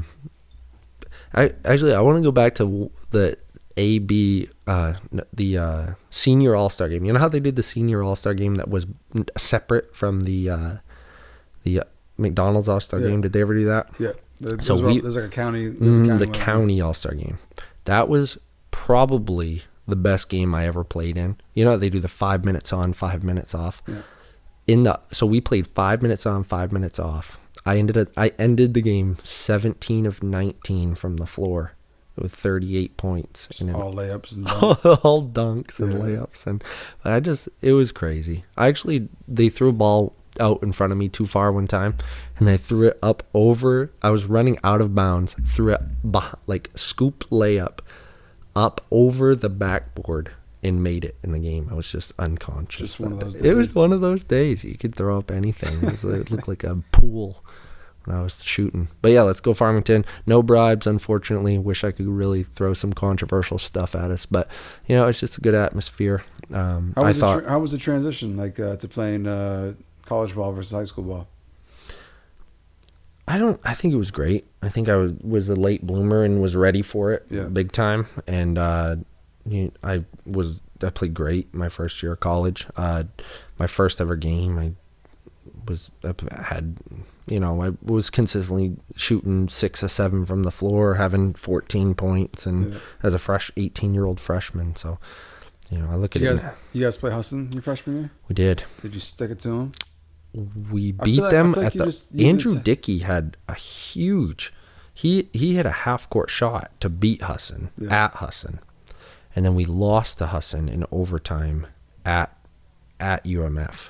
want to go back to the AB, the senior All-Star game. You know how they did the senior All-Star game that was separate from the McDonald's All Star game? Did they ever do that? Yeah. There's like a county. The county All Star game. That was probably the best game I ever played in. They do the 5 minutes on, 5 minutes off. Yeah. So we played 5 minutes on, 5 minutes off. I ended the game 17 of 19 from the floor with 38 points. Just all layups and dunks. all dunks and layups. And it was crazy. They threw a ball out in front of me too far one time, and I threw it up over. I was running out of bounds, threw it scoop layup up over the backboard and made it in the game. I was just unconscious. Just one of those days. It was one of those days. You could throw up anything. It looked like a pool when I was shooting. But yeah, let's go Farmington. No bribes, unfortunately. Wish I could really throw some controversial stuff at us, but it's just a good atmosphere. How was the transition to playing college ball versus high school ball? I think it was great. I think I was a late bloomer and was ready for it big time. And I played great my first year of college. My first ever game, I was consistently shooting 6 or 7 from the floor, having 14 points, and as a 18-year-old freshman. So, I look at it. You guys play Husson your freshman year? We did. Did you stick it to them? We beat them at Andrew Dickey had a huge. He hit a half-court shot to beat Husson at Husson, and then we lost to Husson in overtime at UMF.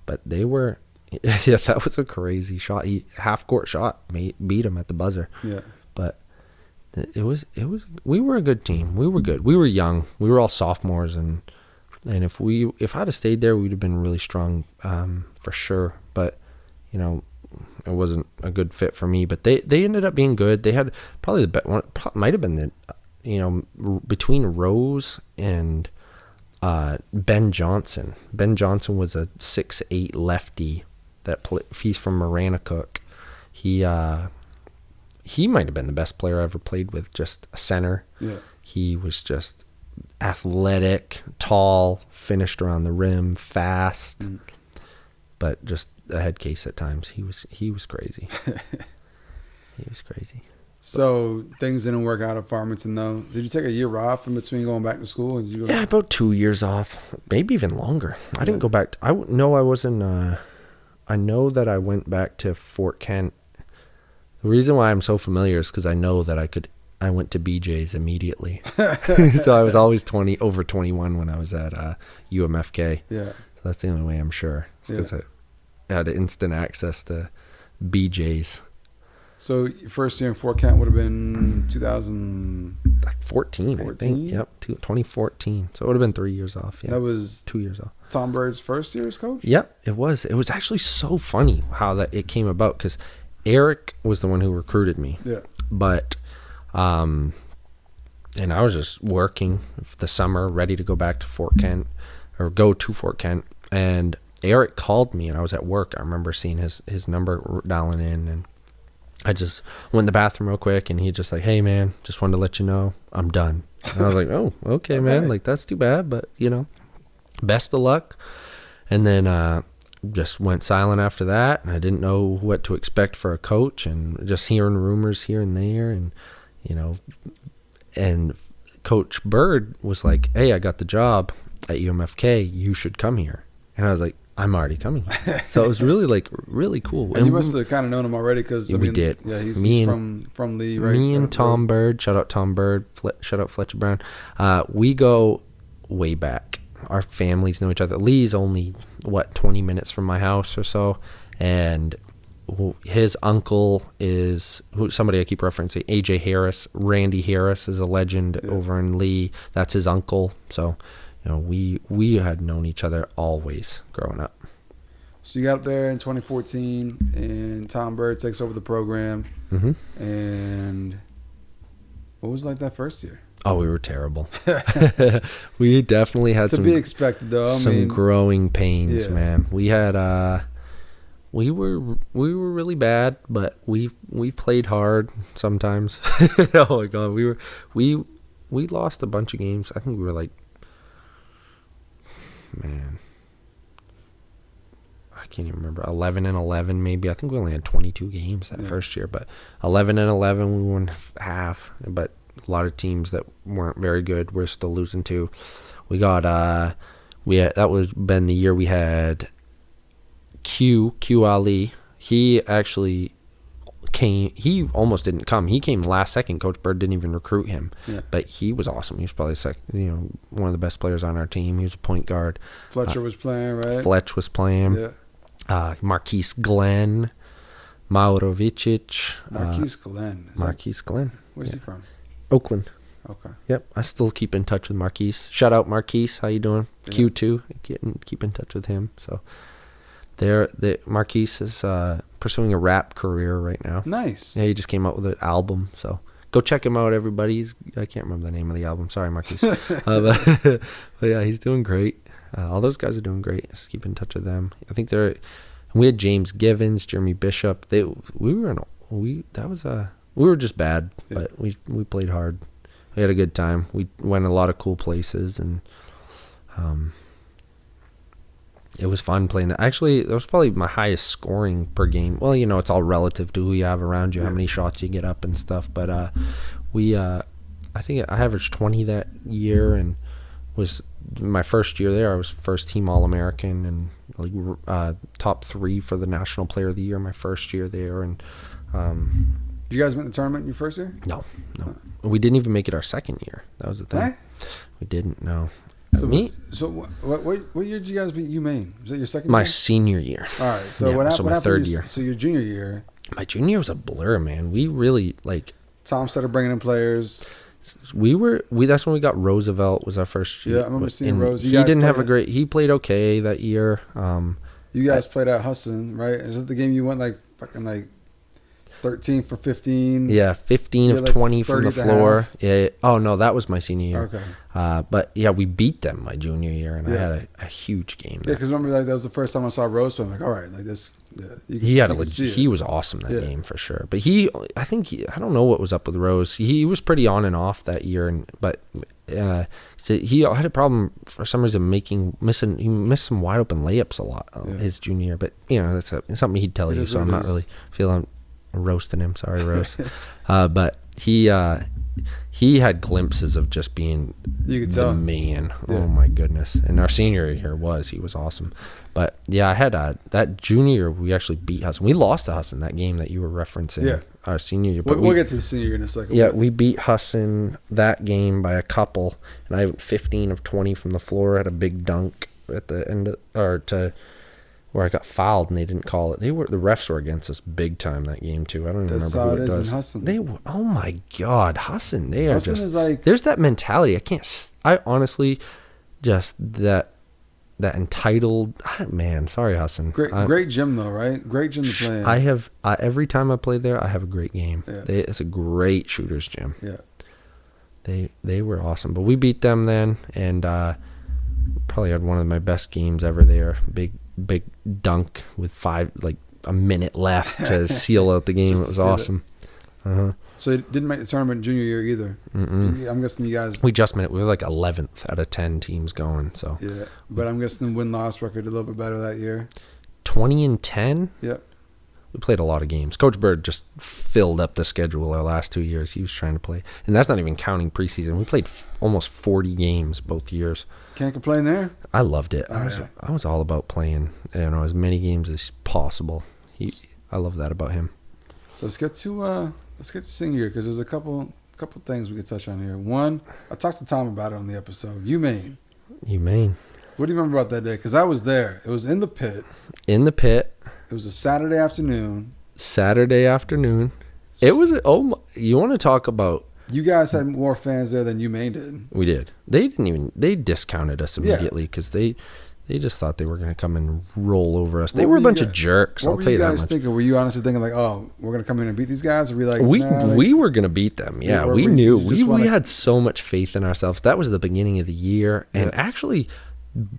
But they were, that was a crazy shot. Half-court shot beat him at the buzzer. Yeah. But it was. We were a good team. We were good. We were young. We were all sophomores, and if I'd have stayed there, we'd have been really strong for sure. But it wasn't a good fit for me. But they ended up being good. They had probably the best one. Might have been between Rose and Ben Johnson. Ben Johnson was a 6'8" lefty he's from Maranacook. He might have been the best player I ever played with, just a center. Yeah. He was just athletic, tall, finished around the rim, fast, but just a head case at times. He was crazy. He was crazy. So things didn't work out at Farmington, though. Did you take a year off in between going back to school? About 2 years off, maybe even longer. I didn't go back. I wasn't. I know that I went back to Fort Kent. The reason why I'm so familiar is because I know that I went to BJ's immediately. So I was always over 21 when I was at UMFK. Yeah. So that's the only way I'm sure. Because I had instant access to BJ's. So your first year in Fort Kent would have been 2014, I think. Yep, 2014. So it would have been 3 years off. Yeah. That was 2 years off. Tom Bird's first year as coach? Yep, it was. It was actually so funny how it came about, because Eric was the one who recruited me. Yeah. But, and I was just working the summer, ready to go back to Fort Kent, or go to Fort Kent. And Eric called me, and I was at work. I remember seeing his number dialing in, and I just went in the bathroom real quick, and he just like, "Hey man, just wanted to let you know I'm done." And I was like, "Oh, okay, man. Like, that's too bad, but best of luck." And then just went silent after that, and I didn't know what to expect for a coach, and just hearing rumors here and there, and and Coach Bird was like, "Hey, I got the job at UMFK. You should come here." And I was like, "I'm already coming." So it was really cool. And you must have kind of known him already, because we did. Yeah, he's from Lee, right? Me and Tom Bird. Shout out Tom Bird. Shout out Fletcher Brown. We go way back. Our families know each other. Lee's only 20 minutes from my house or so, and his uncle is somebody I keep referencing, AJ Harris. Randy Harris is a legend over in Lee. That's his uncle. So we had known each other always growing up. So you got up there in 2014, and Tom Bird takes over the program. Mm-hmm. And what was it like that first year? Oh, we were terrible. We definitely had to be expected, though. Some growing pains, man. We had we were really bad, but we played hard sometimes. Oh my God, we lost a bunch of games. I think we were like, man, I can't even remember. 11-11 maybe. I think we only had 22 games that first year, but 11-11 we won half. But a lot of teams that weren't very good we're still losing to. We got that was been the year we had Q Ali. He actually came. He almost didn't come. He came last second. Coach Bird didn't even recruit him. Yeah. But he was awesome. He was probably one of the best players on our team. He was a point guard. Fletcher was playing, right? Fletch was playing. Yeah. Marquise Glenn, Mauro Vicic. Marquise Glenn. Where's he from? Oakland. Okay. Yep. I still keep in touch with Marquise. Shout out Marquise. How you doing? Yeah. Q2. Keep in touch with him. So Marquise is pursuing a rap career right now. Nice. Yeah, he just came out with an album, so go check him out, everybody. I can't remember the name of the album. Sorry, Marquise. But yeah, he's doing great. All those guys are doing great. Just keep in touch with them. I think we had James Givens, Jeremy Bishop. We were just bad, but we played hard. We had a good time. We went a lot of cool places, and it was fun playing that. Actually, that was probably my highest scoring per game. Well, it's all relative to who you have around you, how many shots you get up and stuff. But I think I averaged 20 that year, and was my first year there. I was first team All-American and top 3 for the National Player of the Year my first year there. And did you guys make the tournament your first year? No. We didn't even make it our second year. That was the thing. What? We didn't. No. So what year did you guys beat UMaine? Was that your second year? My senior year. All right. So what happened? So my third year. So your junior year. My junior year was a blur, man. We really Tom started bringing in players. That's when we got Roosevelt was our first year. Yeah, I remember seeing Rose. He didn't have he played okay that year. You guys played at Husson, right? Is it the game you went fucking 13 for 15? Yeah, 15 of 20 from the floor. Yeah. Oh no, that was my senior year. Okay. But yeah, we beat them my junior year, and I had a huge game. Yeah, because remember that was the first time I saw Rose. I'm like, all right, this. Yeah, he was awesome that game for sure. But I don't know what was up with Rose. He was pretty on and off that year, but he had a problem for some reason he missed some wide open layups a lot his junior year. But that's something he'd tell you. So I'm not really feeling roasting him. Sorry, Rose. But he had glimpses of just being the man. Yeah. Oh my goodness! And our senior year he was awesome. But yeah, I had that junior year we actually beat Husson. We lost to Husson that game that you were referencing. Yeah. Our senior year. But we'll get to the senior year in a second. Yeah, we beat Husson that game by a couple, and I went 15 of 20 from the floor. Had a big dunk at the end where I got fouled and they didn't call it. The refs were against us big time that game too. I don't even remember who it was. Husson. They were. Oh my God, Husson! They are Husson just. There's that mentality. I honestly, just that entitled man. Sorry, Husson. Great gym though, right? Great gym to play in. I have every time I play there, I have a great game. Yeah. It's a great shooters gym. Yeah. They were awesome, but we beat them then, and probably had one of my best games ever there. Big dunk with a minute left to seal out the game. It was awesome. So you didn't make the tournament junior year either. Mm-mm. I'm guessing you guys. We just made it. We were 11th out of 10 teams going. So yeah, but I'm guessing the win-loss record a little bit better that year. 20-10. Yep. We played a lot of games. Coach Bird just filled up the schedule our last 2 years. He was trying to play, and that's not even counting preseason. We played almost 40 games both years. Can't complain there. I loved it. I was all about playing, as many games as possible. I love that about him. Let's get to senior year because there's a couple things we could touch on here. One, I talked to Tom about it on the episode. UMaine. What do you remember about that day? Because I was there. It was in the pit. It was a Saturday afternoon. It was. You want to talk about? You guys had more fans there than UMaine did. We did. They discounted us immediately because they just thought they were going to come and roll over us. They were a bunch of jerks. I'll tell you that much. What were you guys thinking? Were you honestly thinking we're going to come in and beat these guys? Or were we were going to beat them. Yeah, we knew. We had so much faith in ourselves. That was the beginning of the year, and actually,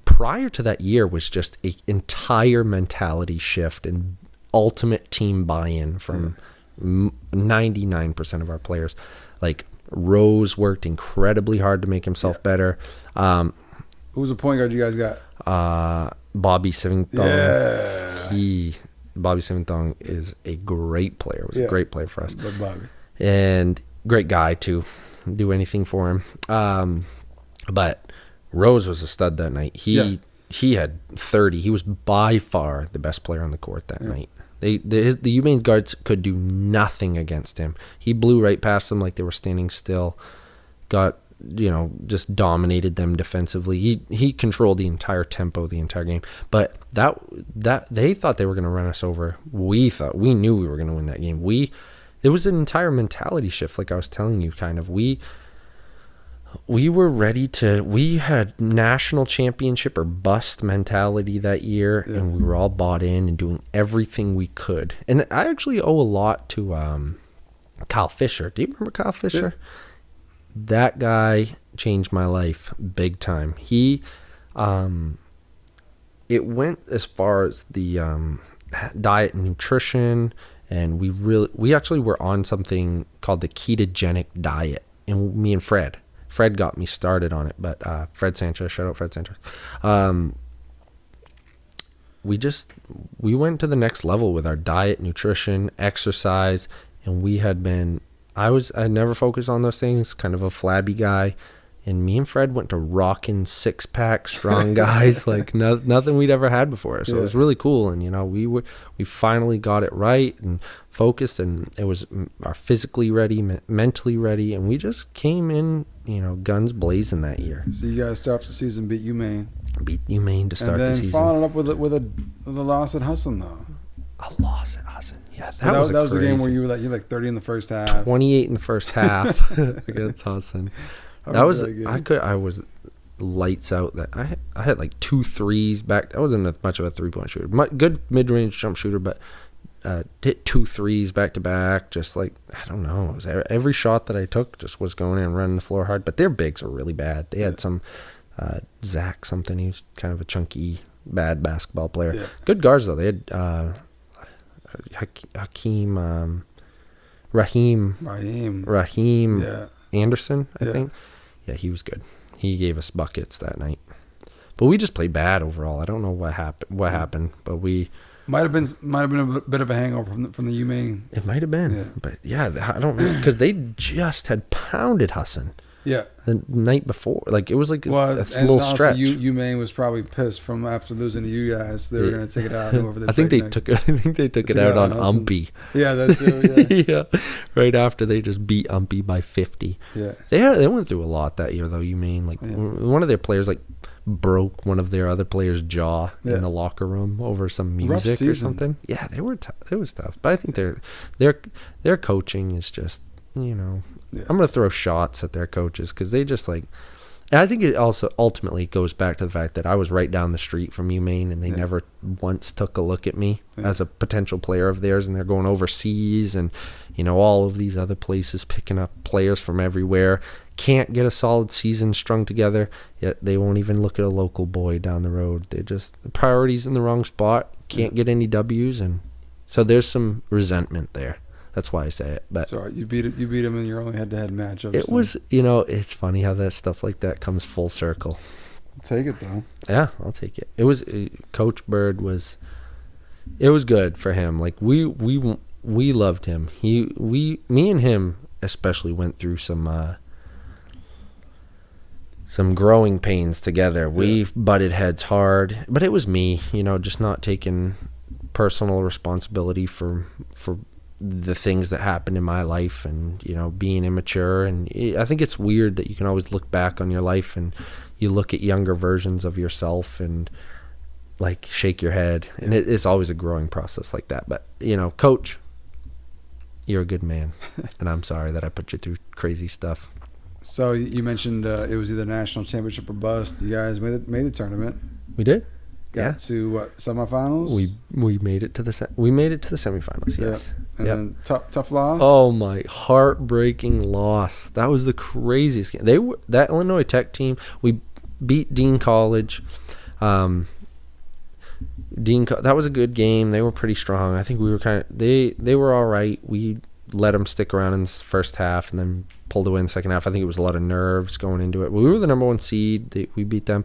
prior to that year was just an entire mentality shift and ultimate team buy-in from 99% of our players. Rose worked incredibly hard to make himself better. Who was the point guard you guys got? Bobby Sivington. Yeah. Bobby Sivington is a great player. Was a great player for us. Bobby. And great guy too. Do anything for him. But Rose was a stud that night. He had 30. He was by far the best player on the court that night. The UMaine guards could do nothing against him. He blew right past them like they were standing still. Got just dominated them defensively. He controlled the entire tempo, the entire game. But that they thought they were going to run us over. We knew we were going to win that game. There was an entire mentality shift, like I was telling you. Kind of we were ready to. We had national championship or bust mentality that year, and we were all bought in and doing everything we could. And I actually owe a lot to Kyle Fisher. Do you remember Kyle Fisher? Yeah. That guy changed my life big time. He, it went as far as the diet and nutrition, and we actually were on something called the ketogenic diet. And me and Fred got me started on it, but Fred Sanchez, shout out Fred Sanchez. We went to the next level with our diet, nutrition, exercise, and we had been. I never focused on those things, kind of a flabby guy, and me and Fred went to rocking 6-pack strong guys like nothing we'd ever had before. So it was really cool, and we finally got it right and focused, and it was our physically ready, mentally ready, and we just came in, guns blazing that year. So you guys start the season, beat UMaine. Beat UMaine to start the season. And then followed up with a loss at Husson, though. A loss at Husson. Yeah, that was a game where you were like 30 in the first half. 28 in the first half against Husson. I was lights out. That I had like 2 threes back. I wasn't much of a 3-point shooter. Good mid-range jump shooter, but hit 2 threes back to back. Just like, I don't know. It was every shot that I took just was going in and running the floor hard. But their bigs are really bad. They had some Zach something. He was kind of a chunky, bad basketball player. Yeah. Good guards though. They had Raheem Anderson, I think. Yeah, he was good. He gave us buckets that night. But we just played bad overall. I don't know what happened, but we might have been a bit of a hangover from the UMaine. It might have been. But yeah, I don't know, because they just had pounded Husson. Yeah. The night before. Like, it was like a little stretch. UMaine was probably pissed from after losing to you guys. They were going to take it out over the I think they took it out on Umpy. Yeah, that's it. Yeah. Right after they just beat Umpy by 50. Yeah. They went through a lot that year, though, UMaine. Like, one of their players, like, broke one of their other players' jaw in the locker room over some music or something. Yeah, they were it was tough. But I think their coaching is just, I'm going to throw shots at their coaches because they just and I think it also ultimately goes back to the fact that I was right down the street from UMaine and they never once took a look at me as a potential player of theirs, and they're going overseas and, all of these other places picking up players from everywhere. Can't get a solid season strung together, yet they won't even look at a local boy down the road. They just, the priority's in the wrong spot, can't get any W's, and so there's some resentment there. That's why I say it. But sorry, you beat him in your only head-to-head match. It was, it's funny how that stuff like that comes full circle. I'll take it though. Yeah, I'll take it. It was Coach Bird was. It was good for him. Like we loved him. Me and him especially went through some growing pains together. Yeah. We butted heads hard, but it was me, just not taking personal responsibility for the things that happened in my life, and being immature. And I think it's weird that you can always look back on your life and you look at younger versions of yourself and like shake your head, and it's always a growing process like that. But Coach, you're a good man, and I'm sorry that I put you through crazy stuff. So you mentioned it was either national championship or bust. You guys made the tournament. We did. Got to what, semifinals? We made it to the semifinals. Yes. And then tough loss. Oh my, heartbreaking loss. That was the craziest game. That Illinois Tech team. We beat Dean College. That was a good game. They were pretty strong. I think we were they were all right. We let them stick around in the first half and then pulled away in the second half. I think it was a lot of nerves going into it. We were the number 1 seed. We beat them.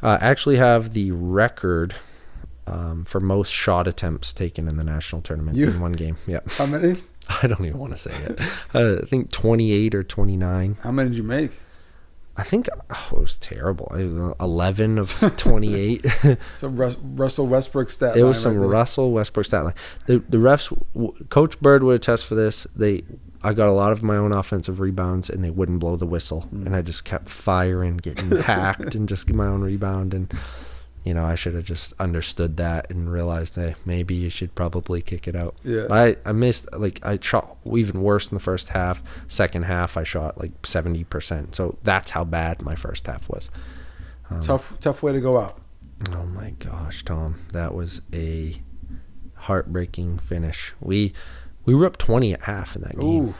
Actually have the record for most shot attempts taken in the national tournament in one game. Yeah. How many? I don't even want to say it. I think 28 or 29. How many did you make? I think it was terrible. It was 11 of 28. So Russell Westbrook stat line. It was some Russell Westbrook stat line. The refs, Coach Bird would attest for this. I got a lot of my own offensive rebounds, and they wouldn't blow the whistle. And I just kept firing, getting hacked, and just get my own rebound. And, I should have just understood that and realized, hey, maybe you should probably kick it out. Yeah. I missed, I shot even worse in the first half. Second half, I shot 70%. So that's how bad my first half was. Tough way to go out. Oh my gosh, Tom, that was a heartbreaking finish. We were up 20 at half in that game. Ooh.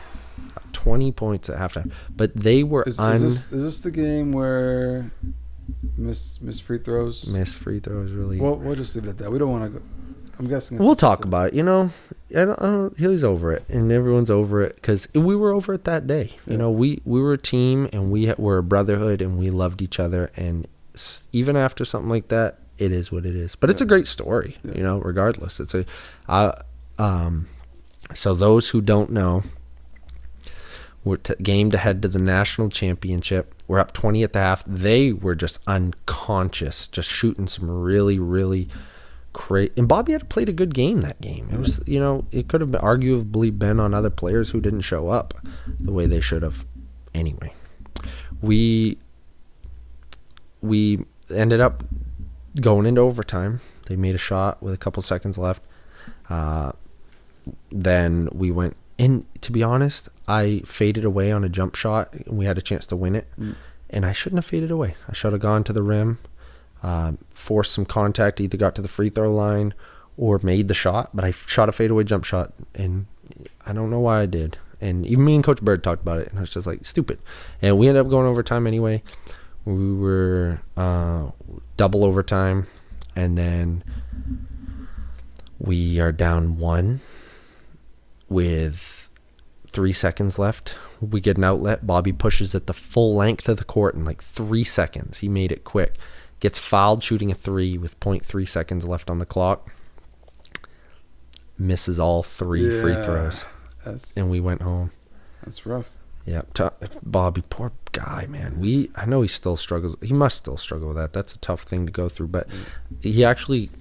20 points at halftime, but they were Is this the game where miss free throws? Missed free throws, really. Well, we'll just leave it at that. We don't want to go. I'm guessing We'll talk about it. I don't, he's over it, and everyone's over it because we were over it that day. Yeah. We were a team, and we were a brotherhood, and we loved each other. And even after something like that, it is what it is. But it's a great story, regardless. It's so those who don't know, we're gamed ahead to the national championship. We're up 20 at the half. They were just unconscious, just shooting some really, really great. And Bobby had played a good game that game. It was, it could have arguably been on other players who didn't show up the way they should have. Anyway, we ended up going into overtime. They made a shot with a couple seconds left. Then we went in. To be honest, I faded away on a jump shot, and we had a chance to win it. And I shouldn't have faded away. I should have gone to the rim, forced some contact, either got to the free throw line or made the shot. But I shot a fadeaway jump shot, and I don't know why I did. And even me and Coach Bird talked about it, and I was just like, stupid. And we ended up going overtime anyway. We were double overtime, and then we are down 1 with 3 seconds left. We get an outlet. Bobby pushes it the full length of the court in 3 seconds. He made it quick. Gets fouled shooting a 3 with 0.3 seconds left on the clock. Misses all 3 free throws. And we went home. That's rough. Yeah, Bobby, poor guy, man. I know he still struggles. He must still struggle with that. That's a tough thing to go through. But he actually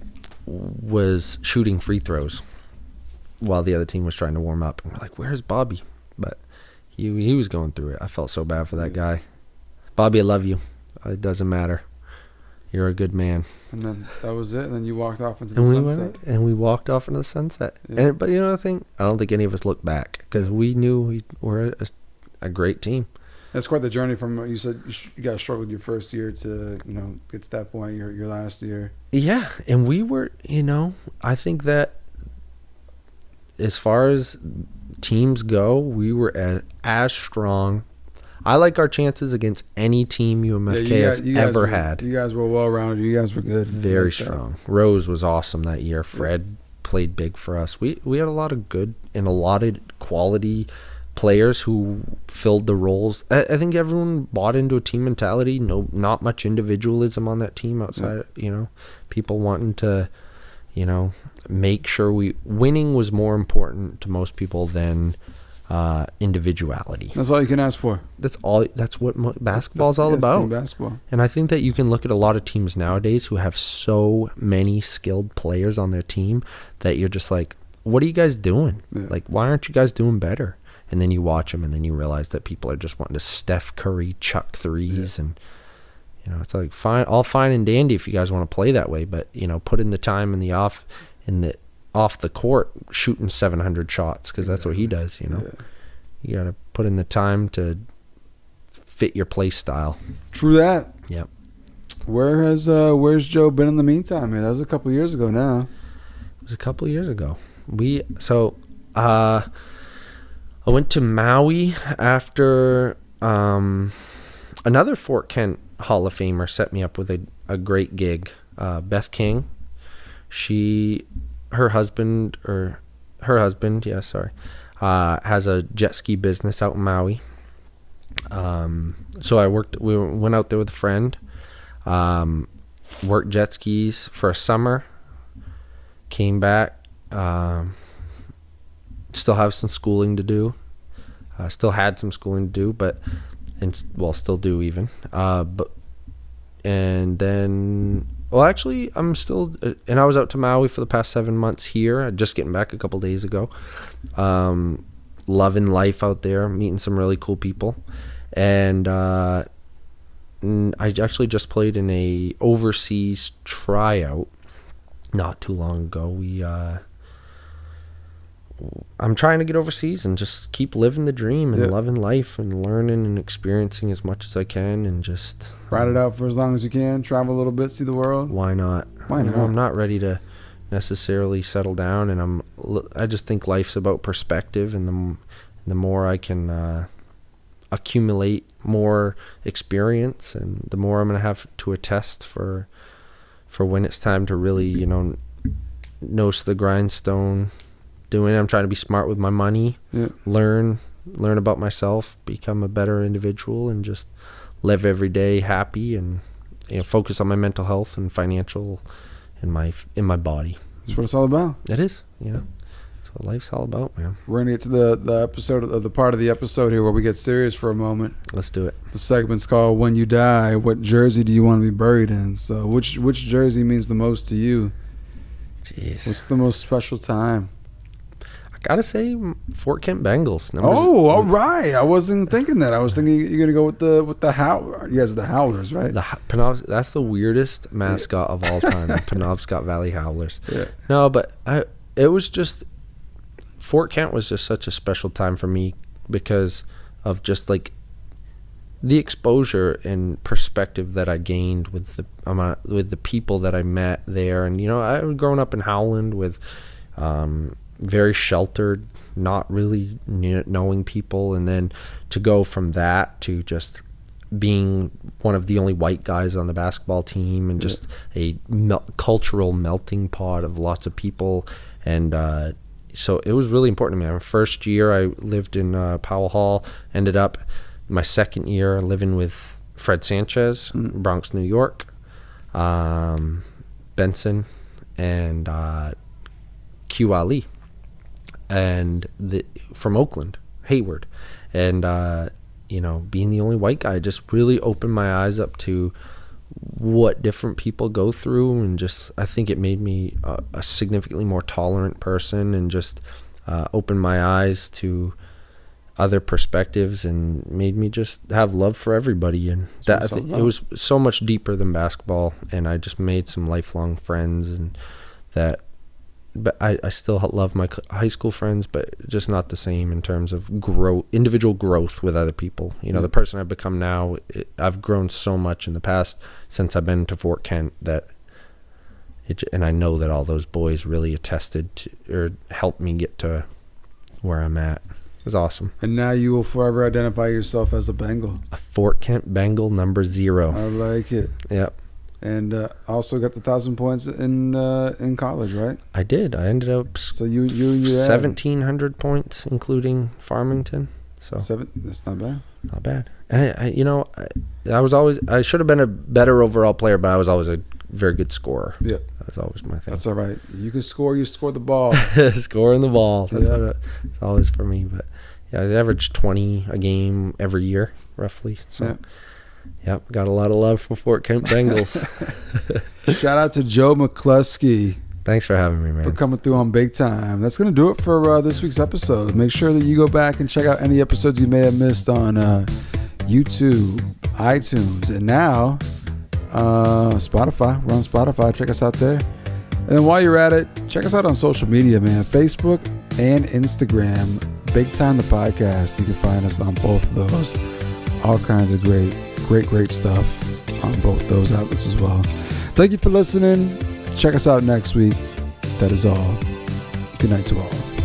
was shooting free throws while the other team was trying to warm up. And we're like, where's Bobby? But he was going through it. I felt so bad for that guy. Bobby, I love you. It doesn't matter. You're a good man. And then that was it. And then you walked off into the sunset. And we walked off into the sunset. Yeah. But you know the thing? I don't think any of us looked back because we knew we were a great team. That's quite the journey from, you said you got to struggle with your first year to, get to that point, your last year. Yeah, and we were, I think that as far as teams go, we were as strong. I like our chances against any team UMFK has ever had. You guys were well-rounded. You guys were good. Very strong. Rose was awesome that year. Fred played big for us. We had a lot of good and a lot of quality players who filled the roles. I think everyone bought into a team mentality. Not much individualism on that team outside, people wanting to, make sure winning was more important to most people than individuality. That's all you can ask for. That's what basketball's all about. Team basketball. And I think that you can look at a lot of teams nowadays who have so many skilled players on their team that you're just like, what are you guys doing? Yeah. Why aren't you guys doing better? And then you watch them, and then you realize that people are just wanting to Steph Curry chuck threes, and it's like all fine and dandy if you guys want to play that way, but put in the time in the off the court shooting 700 shots because that's what he does. You got to put in the time to fit your play style. True that. Yep. Where's Joe been in the meantime? Man, that was a couple years ago now. It was a couple years ago. I went to Maui after another Fort Kent Hall of Famer set me up with a great gig. Beth King, her husband, has a jet ski business out in Maui. So we went out there with a friend, worked jet skis for a summer, came back, still have some schooling to do. Still had some schooling to do, still do even. Actually, I'm still, and I was out to Maui for the past 7 months here. Just getting back a couple days ago. Loving life out there, meeting some really cool people. And I actually just played in a overseas tryout not too long ago. I'm trying to get overseas and just keep living the dream and loving life and learning and experiencing as much as I can and just ride it out for as long as you can. Travel a little bit, see the world. Why not? Why not? I'm not ready to necessarily settle down, and I just think life's about perspective, and the more I can accumulate more experience, and the more I'm gonna have to attest for when it's time to really, nose to the grindstone. I'm trying to be smart with my money, learn about myself, become a better individual, and just live every day happy, and focus on my mental health and financial in my body. That's what it's all about. It is, that's what life's all about, man. We're gonna get to the episode of the part of the episode here where we get serious for a moment. Let's do it. The segment's called "When You Die, What Jersey Do You Want to Be Buried In?" So, which jersey means the most to you? Jeez. What's the most special time? Gotta say, Fort Kent Bengals. All right. I wasn't thinking that. I was thinking you're gonna go with the Howlers. You guys are the Howlers, right? That's the weirdest mascot of all time. The Penobscot Valley Howlers. Yeah. No, but it was just Fort Kent was just such a special time for me because of just like the exposure and perspective that I gained with the people that I met there, and I was growing up in Howland with. Very sheltered, not really knowing people, and then to go from that to just being one of the only white guys on the basketball team, and just a cultural melting pot of lots of people, and so it was really important to me. My first year I lived in Powell Hall, ended up my second year living with Fred Sanchez, Bronx, New York, Benson, and Q Ali. And from Oakland, Hayward, and being the only white guy just really opened my eyes up to what different people go through, and just I think it made me a significantly more tolerant person, and just opened my eyes to other perspectives, and made me just have love for everybody. And that it was so much deeper than basketball, and I just made some lifelong friends, and that. But I still love my high school friends, but just not the same in terms of individual growth with other people. The person I've become now, I've grown so much in the past since I've been to Fort Kent and I know that all those boys really attested to, or helped me get to where I'm at. It was awesome. And now you will forever identify yourself as a Bengal. A Fort Kent Bengal number 0. I like it. Yep. And also got the 1,000 points in college, right? I did. I ended up 1,700 points, including Farmington. So that's not bad. Not bad. And I should have been a better overall player, but I was always a very good scorer. Yeah, that's always my thing. That's all right. You can score. You score the ball. Scoring the ball. That's it's always for me. But yeah, I averaged 20 a game every year, roughly. So. Yeah. Yep, got a lot of love for Fort Kent Bengals. Shout out to Joe McCloskey. Thanks for having me, man. For coming through on Big Time. That's going to do it for this week's episode. Make sure that you go back and check out any episodes you may have missed on YouTube, iTunes, and now Spotify. We're on Spotify. Check us out there. And then while you're at it, check us out on social media, man. Facebook and Instagram. Big Time the Podcast. You can find us on both of those. All kinds of great stuff on both those outlets as well. Thank you for listening. Check us out next week. That is all. Good night to all.